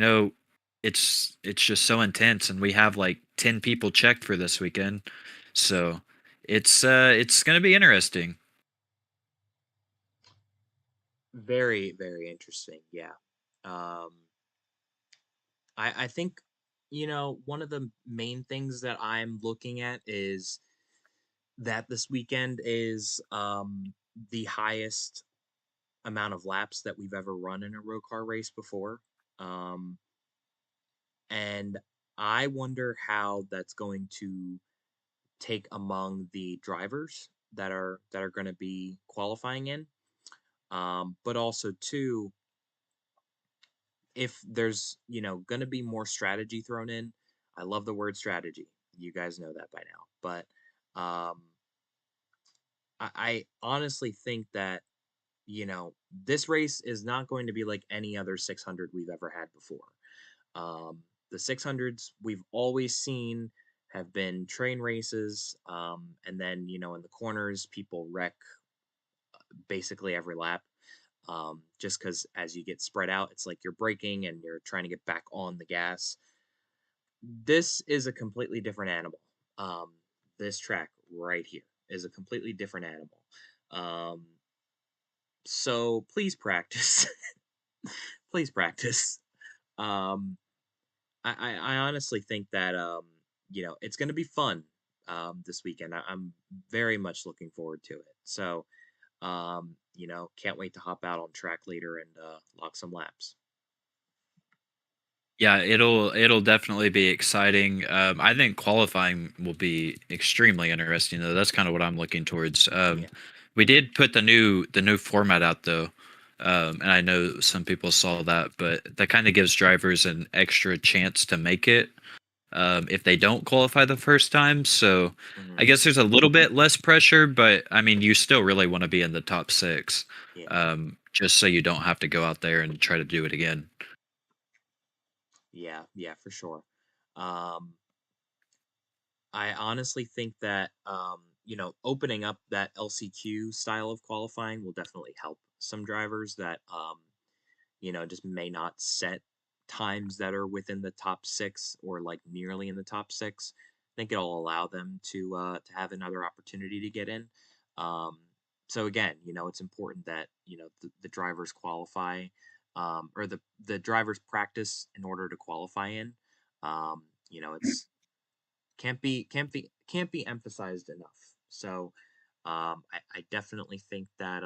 it's just so intense, and we have like 10 people checked for this weekend. So it's gonna be interesting. Very very interesting. Yeah, um, I think one of the main things that I'm looking at is that this weekend is the highest amount of laps that we've ever run in a road car race before. Um, and I wonder how that's going to take among the drivers that are going to be qualifying in. But also too, if there's going to be more strategy thrown in. I love the word strategy. You guys know that by now. But I honestly think that this race is not going to be like any other 600 we've ever had before. The 600s we've always seen have been train races, and then in the corners people wreck basically every lap. Just because as you get spread out, it's like you're braking and you're trying to get back on the gas. This is a completely different animal. Um, this track right here is a completely different animal. Um, so please practice. Please practice. Um, I honestly think that it's going to be fun this weekend. I'm very much looking forward to it. So can't wait to hop out on track later and lock some laps. Yeah, it'll definitely be exciting. I think qualifying will be extremely interesting though. That's kind of what I'm looking towards. Yeah. We did put the new format out though. And I know some people saw that, but that kind of gives drivers an extra chance to make it if they don't qualify the first time. So I Hmm. guess there's a little bit less pressure, but I mean, you still really want to be in the top six, Yeah. just so you don't have to go out there and try to do it again. Yeah. Yeah. For sure. Um, I honestly think that opening up that LCQ style of qualifying will definitely help some drivers that just may not set times that are within the top six or like nearly in the top six. I think it'll allow them to have another opportunity to get in. Um, so again, it's important that the drivers qualify or the drivers practice in order to qualify in. It's can't be emphasized enough. So I definitely think that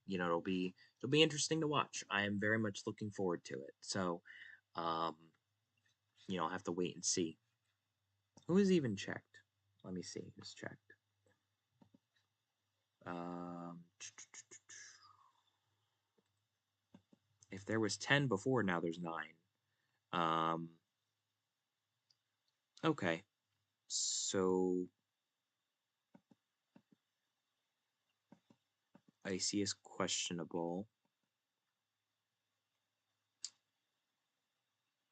it'll be interesting to watch. I am very much looking forward to it. So um, I'll have to wait and see. Who has even checked? Let me see. Who's checked? Um, if there was 10 before, now there's 9. Um, okay. So Icy is questionable.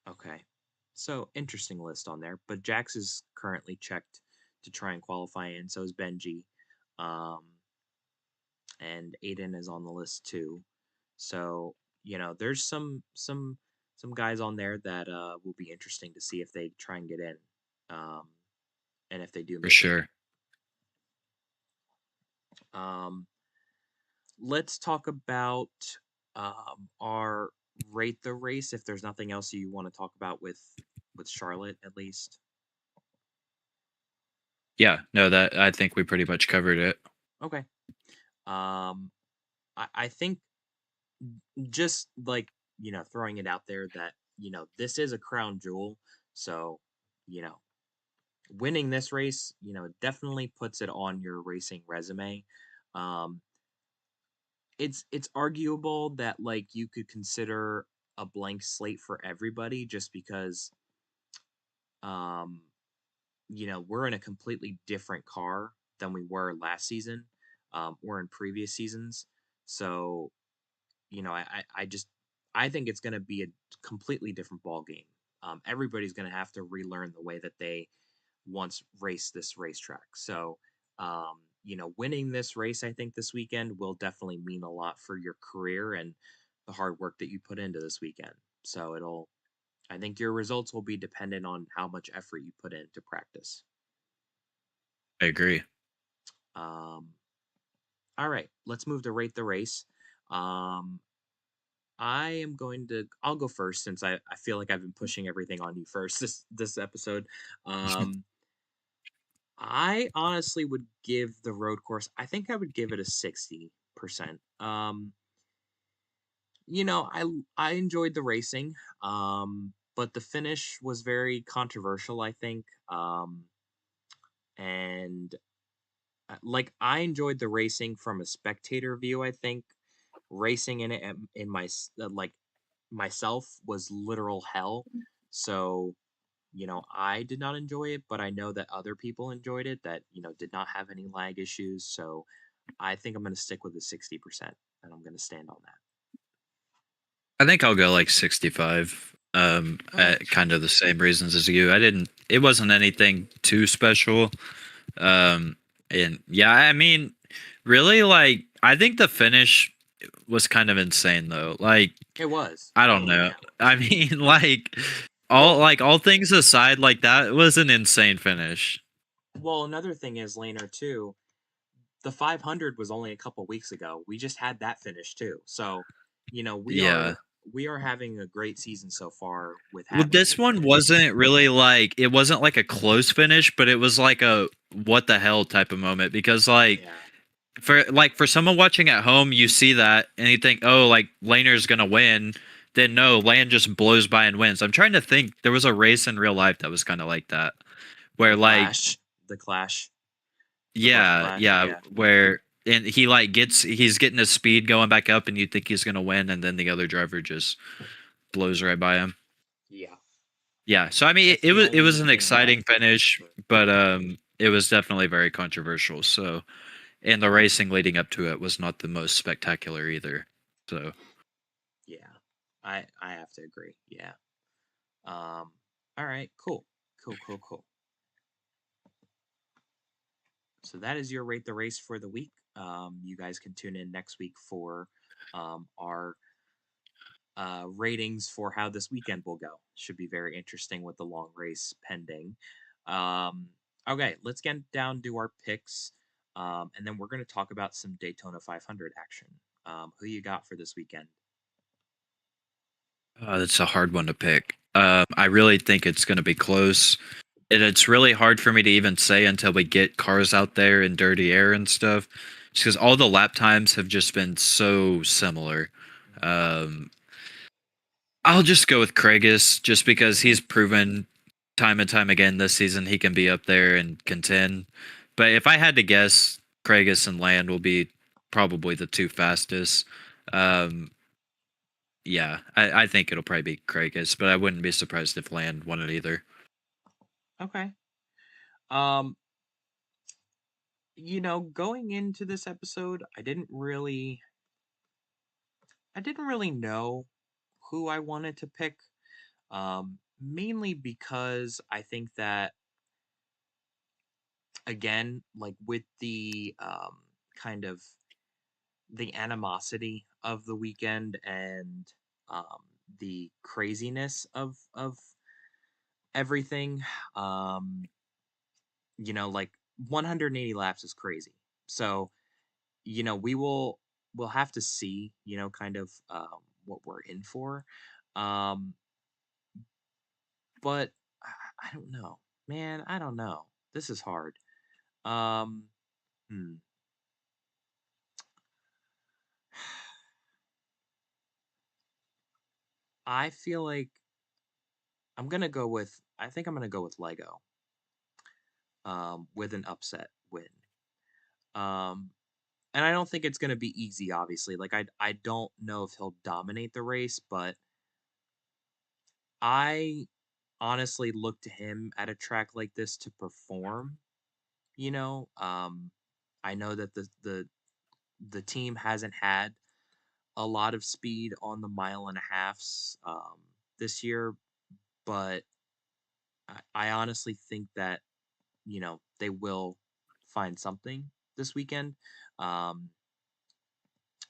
Okay. So interesting list on there, but Jax is currently checked to try and qualify in. So is Benji, um, and Aiden is on the list too. So there's some guys on there that will be interesting to see if they try and get in, um, and if they do for make it sure. in. Um, let's talk about our rate the race. If there's nothing else you want to talk about with Charlotte, at least. Yeah, no, that I think we pretty much covered it. Okay. Um, I think just like throwing it out there that this is a crown jewel, so you know winning this race definitely puts it on your racing resume. Um, it's arguable that like you could consider a blank slate for everybody just because um we're in a completely different car than we were last season, or in previous seasons. So I just I think it's going to be a completely different ball game. Everybody's going to have to relearn the way that they once raced this racetrack. So winning this race, I think this weekend will definitely mean a lot for your career and the hard work that you put into this weekend. So I think your results will be dependent on how much effort you put into practice. I agree. Um, all right, let's move to rate the race. Um, I'll go first since I feel like I've been pushing everything on you first this episode. Um, I honestly would give the road course, I think I would give it a 60%. I enjoyed the racing, but the finish was very controversial, I think. And like I enjoyed the racing from a spectator view, I think. Racing in it in like myself was literal hell. So, I did not enjoy it, but I know that other people enjoyed it that, did not have any lag issues. So I think I'm going to stick with the 60% and I'm going to stand on that. I think I'll go like 65. Okay. At kind of the same reasons as you. It wasn't anything too special. Um, and yeah, I mean, really, like, I think the finish was kind of insane though. Like, It was. I don't Oh, know. yeah. I mean, Well, all things aside, like that was an insane finish. another thing is, Laner, too, the 500 was only a couple weeks ago. We just had that finish, too. So, we Yeah. are having a great season so far with Well, having this a one finish. wasn't really like it wasn't like a close finish, but it was like a what the hell type of moment because Yeah. for someone watching at home, you see that and you think, oh, like Laner's gonna win. Then no, Lane just blows by and wins. I'm trying to think. There was a race in real life that was kind of like that, The where like Clash. The Clash. The Broken yeah, Clash. yeah, Yeah. where and he like he's getting his speed going back up, and you think he's gonna win, and then the other driver just blows right by him. Yeah. Yeah, so I mean, That's the it was only an thing that I exciting can think finish, of. but it was definitely very controversial. So, and the racing leading up to it was not the most spectacular either. So, Yeah. I have to agree. Yeah. All right, cool. Cool, cool, cool. So that is your rate the race for the week. You guys can tune in next week for our ratings for how this weekend will go. Should be very interesting with the long race pending. Um, okay, let's get down to our picks, and then we're going to talk about some Daytona 500 action. Who you got for this weekend? that's a hard one to pick. I really think it's going to be close. And it's really hard for me to even say until we get cars out there in dirty air and stuff, because all the lap times have just been so similar. Mhm. Um, I'll just go with Craigus just because Okay. he's proven time and time again this season he can be up there and contend. But if I had to guess, Craigus and Land will be probably the two fastest. Um, yeah, I think it'll probably be Craigus, but I wouldn't be surprised if Land won it either. Okay. Um, going into this episode, I didn't really know who I wanted to pick. Mainly because I think that, again, like with the kind of the animosity of the weekend and the craziness of everything, um, like 180 laps is crazy. So, we'll have to see, kind of what we're in for. Um, but I don't know, man. I don't know. This is hard. Um, hmm. I feel like I think I'm gonna go with Lego, with an upset win. Um, and I don't think it's gonna be easy, obviously. Like I don't know if he'll dominate the race, but I honestly look to him at a track like this to perform. You know, I know that the team hasn't had a lot of speed on the mile and a halfs this year, but I honestly think that they will find something this weekend. Um,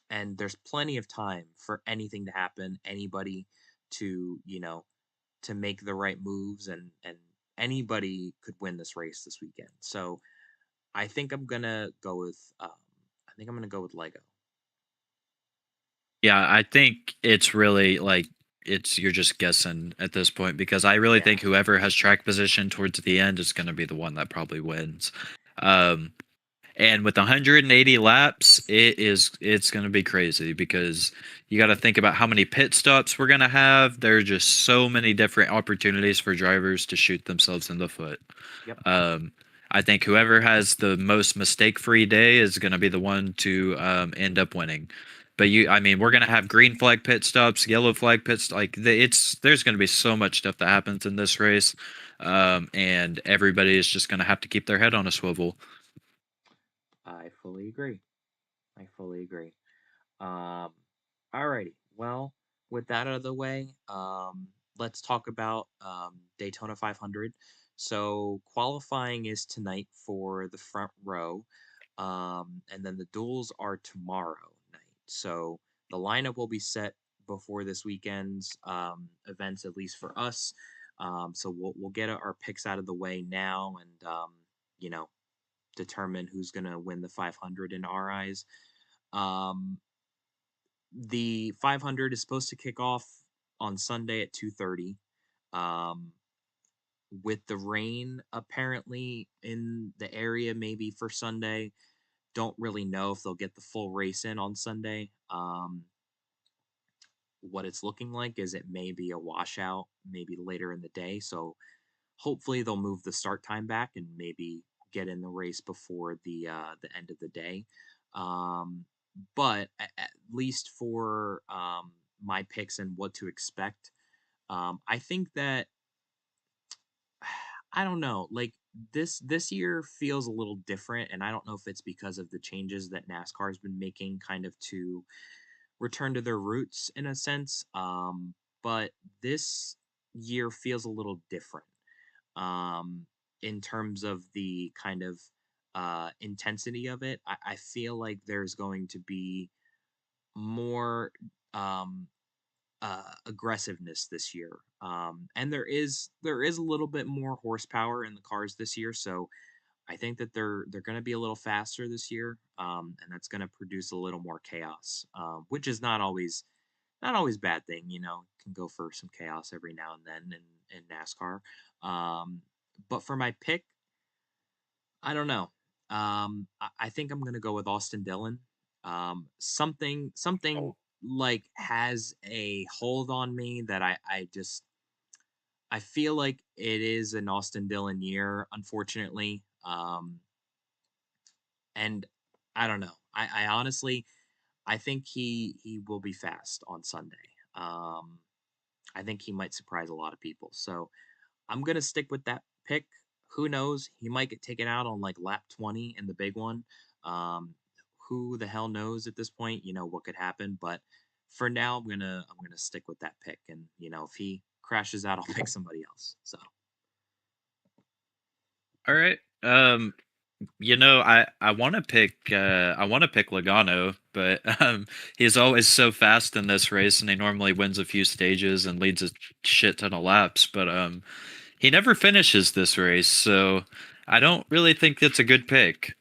and there's plenty of time for anything to happen, anybody to, to make the right moves, and anybody could win this race this weekend. So I think I'm gonna go with Lego. Yeah, I think it's really like it's you're just guessing at this point because I really Yeah. think whoever has track position towards the end is going to be the one that probably wins. Um, and with 180 laps, it's going to be crazy because you got to think about how many pit stops we're going to have. There are just so many different opportunities for drivers to shoot themselves in the foot. Yep. Um, I think whoever has the most mistake-free day is going to be the one to end up winning. But I mean, we're going to have green flag pit stops, yellow flag pits. Like there's going to be so much stuff that happens in this race, and everybody is just going to have to keep their head on a swivel. I fully agree. I fully agree. Um, Alrighty. Well, with that out of the way, let's talk about Daytona 500. So qualifying is tonight for the front row, and then the duels are tomorrow night. So the lineup will be set before this weekend's events, at least for us. So we'll get our picks out of the way now, and you know determine who's gonna win the 500 in our eyes. Um, the 500 is supposed to kick off on Sunday at 2:30. Um, with the rain apparently in the area, maybe for Sunday. Don't really know if they'll get the full race in on Sunday. What it's looking like is it may be a washout, maybe later in the day. So hopefully they'll move the start time back and maybe get in the race before the end of the day. Um, but at least for my picks and what to expect, I think that I don't know, like this year feels a little different, and I don't know if it's because of the changes that NASCAR's been making, kind of to return to their roots in a sense. But this year feels a little different, um, in terms of the kind of intensity of it. I feel like there's going to be more um, aggressiveness this year, and there is a little bit more horsepower in the cars this year. So I think that they're going to be a little faster this year, and that's going to produce a little more chaos, which is not always not always a bad thing, can go for some chaos every now and then in NASCAR. Um, but for my pick, I don't know. I think I'm gonna go with Austin Dillon. Something like has a hold on me that I feel like it is an Austin Dillon year, unfortunately. And I don't know. I honestly I think he will be fast on Sunday. I think he might surprise a lot of people. So I'm gonna stick with that pick. Who knows? He might get taken out on like lap 20 in the big one. Um, who the hell knows at this point? What could happen. But for now, I'm gonna stick with that pick. And if he crashes out, I'll pick somebody else. So All right. I want to pick Logano, but he's always so fast in this race, and he normally wins a few stages and leads a shit ton of laps. But he never finishes this race, so I don't really think that's a good pick.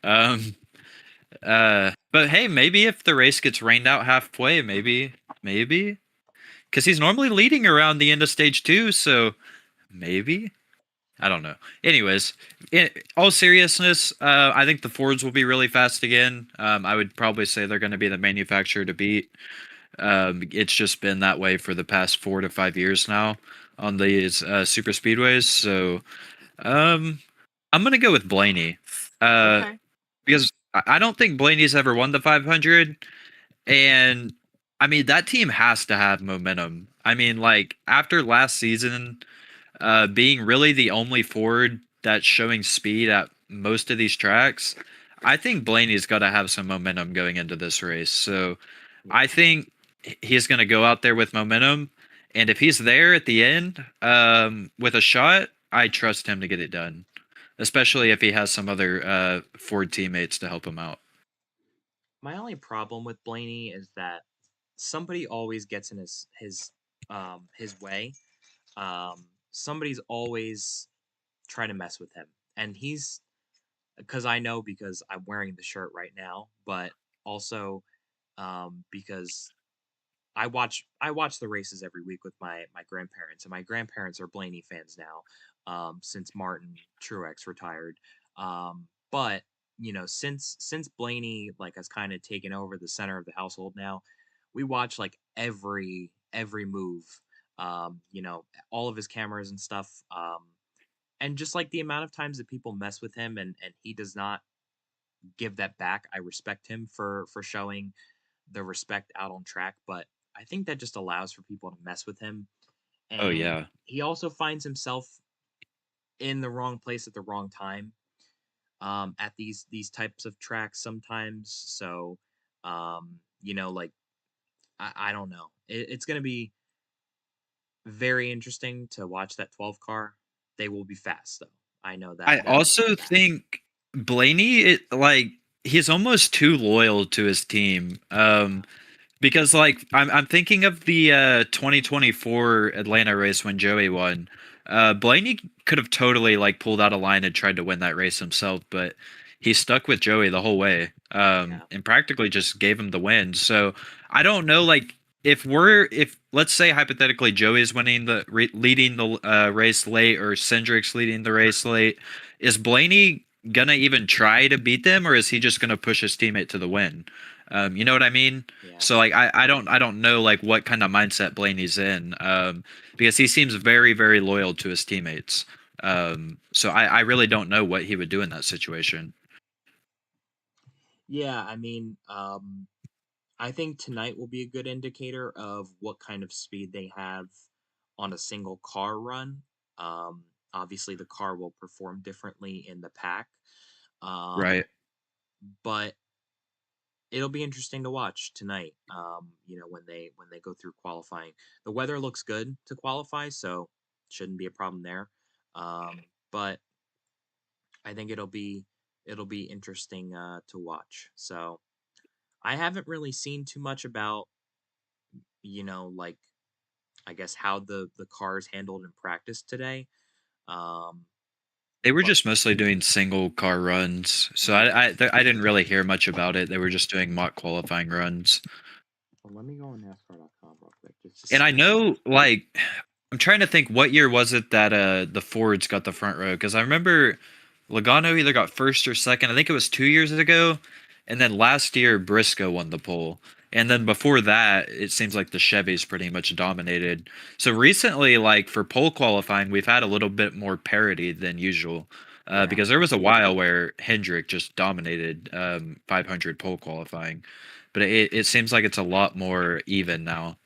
But hey, maybe if the race gets rained out halfway, maybe, because he's normally leading around the end of stage two, so maybe. I don't know. Anyways, in all seriousness, I think the Fords will be really fast again. I would probably say they're going to be the manufacturer to beat. It's just been that way for the past 4 to 5 years now on these super speedways. So um, I'm going to go with Blaney uh, okay, because I don't think Blaney's ever won the 500. And I mean, that team has to have momentum. I mean, like after last season being really the only Ford that's showing speed at most of these tracks, I think Blaney's got to have some momentum going into this race. So I yeah. think he's going to go out there with momentum. And if he's there at the end with a shot, I trust him to get it done, especially if he has some other Ford teammates to help him out. My only problem with Blaney is that somebody always gets in his way. Somebody's always trying to mess with him, and he's because I know because I'm wearing the shirt right now, but also because I watch the races every week with my grandparents, and my grandparents are Blaney fans now, since Martin Truex retired. But since Blaney like has kind of taken over the center of the household now, we watch like every move. All of his cameras and stuff. And just like the amount of times that people mess with him and he does not give that back, I respect him for showing the respect out on track, but I think that just allows for people to mess with him. Oh, And yeah. he also finds himself in the wrong place at the wrong time, at these types of tracks sometimes. So, like I don't know. It's gonna be very interesting to watch that 12 car. They will be fast though. I know that I that for a also fact. think Blaney, he's almost too loyal to his team. Because like I'm thinking of the 2024 Atlanta race when Joey won. Blaney could have totally like pulled out a line and tried to win that race himself, but he stuck with Joey the whole way, Yeah, and practically just gave him the win. So I don't know, like if let's say hypothetically Joey's winning leading the race late or Cindric's leading the race late, is Blaney gonna even try to beat them, or is he just gonna push his teammate to the win? You know what I mean? yeah. So like I don't know like what kind of mindset Blaney's in, because he seems very very loyal to his teammates. So I really don't know what he would do in that situation. Yeah, I mean, I think tonight will be a good indicator of what kind of speed they have on a single car run. Obviously, the car will perform differently in the pack, um, Right. but it'll be interesting to watch tonight. When they go through qualifying, the weather looks good to qualify, so shouldn't be a problem there. But I think it'll be interesting to watch. So I haven't really seen too much about like I guess how the cars handled in practice today. Um, They were but just mostly doing single car runs, so yeah, I didn't really hear much about it. They were just doing mock qualifying runs. Well, let me go on NASCAR.com real quick just to And see. I know, like, I'm trying to think what year was it that the Fords got the front row, because I remember Logano either got first or second. I think it was 2 years ago, and then last year Briscoe won the pole, and then before that it seems like the Chevys pretty much dominated. So recently, like for pole qualifying, we've had a little bit more parity than usual. Yeah. Because there was a while where Hendrick just dominated 500 pole qualifying, but it seems like it's a lot more even now.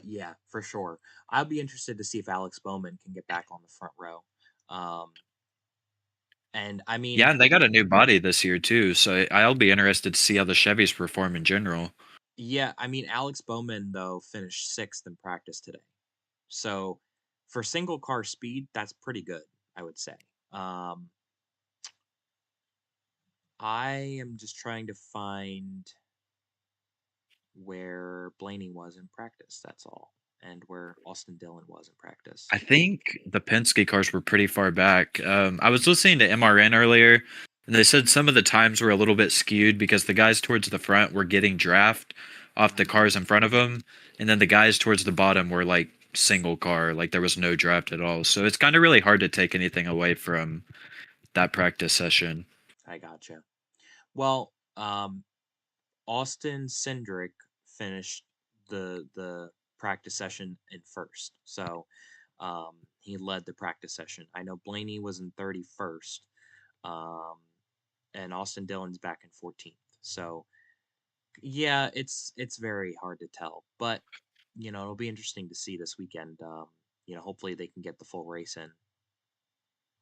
Yeah, for sure. I'll be interested to see if Alex Bowman can get back on the front row. Um, and I mean, Yeah, and they got a new body this year too, so I'll be interested to see how the Chevys perform in general. yeah, I mean, Alex Bowman though finished sixth in practice today. So for single car speed, that's pretty good, I would say. Um, I am just trying to find where Blaney was in practice. That's all, and where Austin Dillon was in practice. I think the Penske cars were pretty far back. I was listening to MRN earlier, and they said some of the times were a little bit skewed because the guys towards the front were getting draft off the Mhm. cars in front of them, and then the guys towards the bottom were like single car, like there was no draft at all. So it's kind of really hard to take anything away from that practice session. I gotcha. Well, Austin Cindric finished the practice session in first, so he led the practice session. I know Blaney was in 31st, um, and Austin Dillon's back in 14th. So yeah, it's very hard to tell, but it'll be interesting to see this weekend. Hopefully they can get the full race in.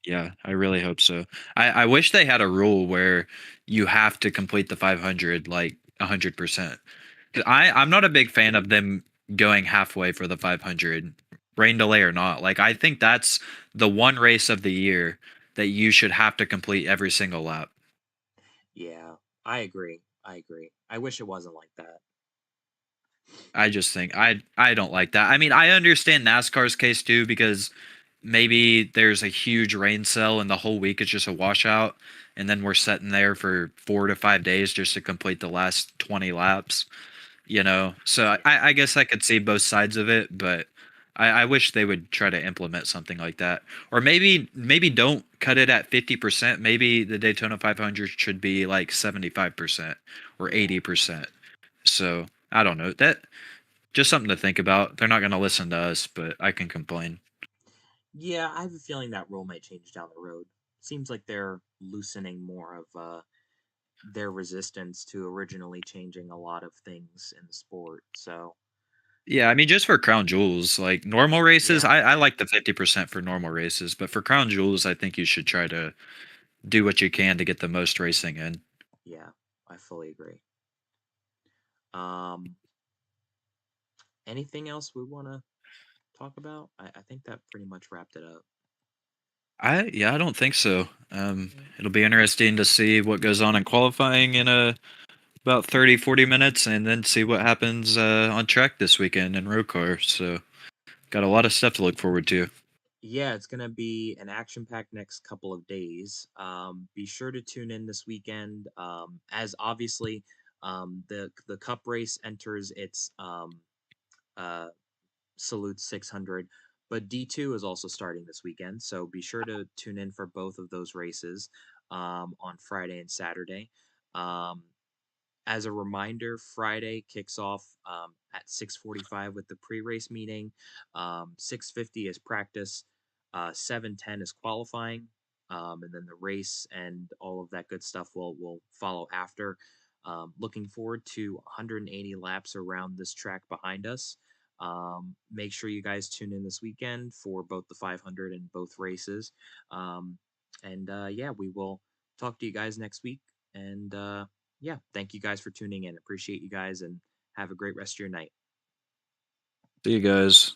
Yeah, I really hope so. I wish they had a rule where you have to complete the 500 like 100%. 'Cause I'm not a big fan of them going halfway for the 500, rain delay or not. Like I think that's the one race of the year that you should have to complete every single lap. Yeah, I agree. I agree. I wish it wasn't like that. I just think I don't like that. I mean, I understand NASCAR's case too because maybe there's a huge rain cell and the whole week is just a washout, and then we're sitting there for 4 to 5 days just to complete the last 20 laps. So Yeah, I guess I could see both sides of it, but I wish they would try to implement something like that, or maybe don't cut it at 50%. Maybe the Daytona 500 should be like 75% or yeah. 80%. So I don't know, that just something to think about. They're not going to listen to us, but I can complain. Yeah, I have a feeling that rule might change down the road. Seems like they're loosening more of their resistance to originally changing a lot of things in the sport. So, Yeah, I mean, just for crown jewels, like normal races, yeah, I like the 50% for normal races, but for crown jewels, I think you should try to do what you can to get the most racing in. yeah, I fully agree. Um, Anything else we want to talk about? I think that pretty much wrapped it up. Yeah, I don't think so. It'll be interesting to see what goes on in qualifying in about 30, 40 minutes, and then see what happens on track this weekend in ROCAR. So, got a lot of stuff to look forward to. Yeah, it's gonna be an action-packed next couple of days. Be sure to tune in this weekend. As obviously, the Cup race enters its uh, Salute 600, but D2 is also starting this weekend. So be sure to tune in for both of those races on Friday and Saturday. Um, as a reminder, Friday kicks off at 6:45 with the pre-race meeting. 6:50 is practice. 7:10 is qualifying, and then the race and all of that good stuff will follow after. Looking forward to 180 laps around this track behind us. Make sure you guys tune in this weekend for both the 500 and both races. Um, and yeah, we will talk to you guys next week. And yeah, thank you guys for tuning in. Appreciate you guys and have a great rest of your night. See you guys.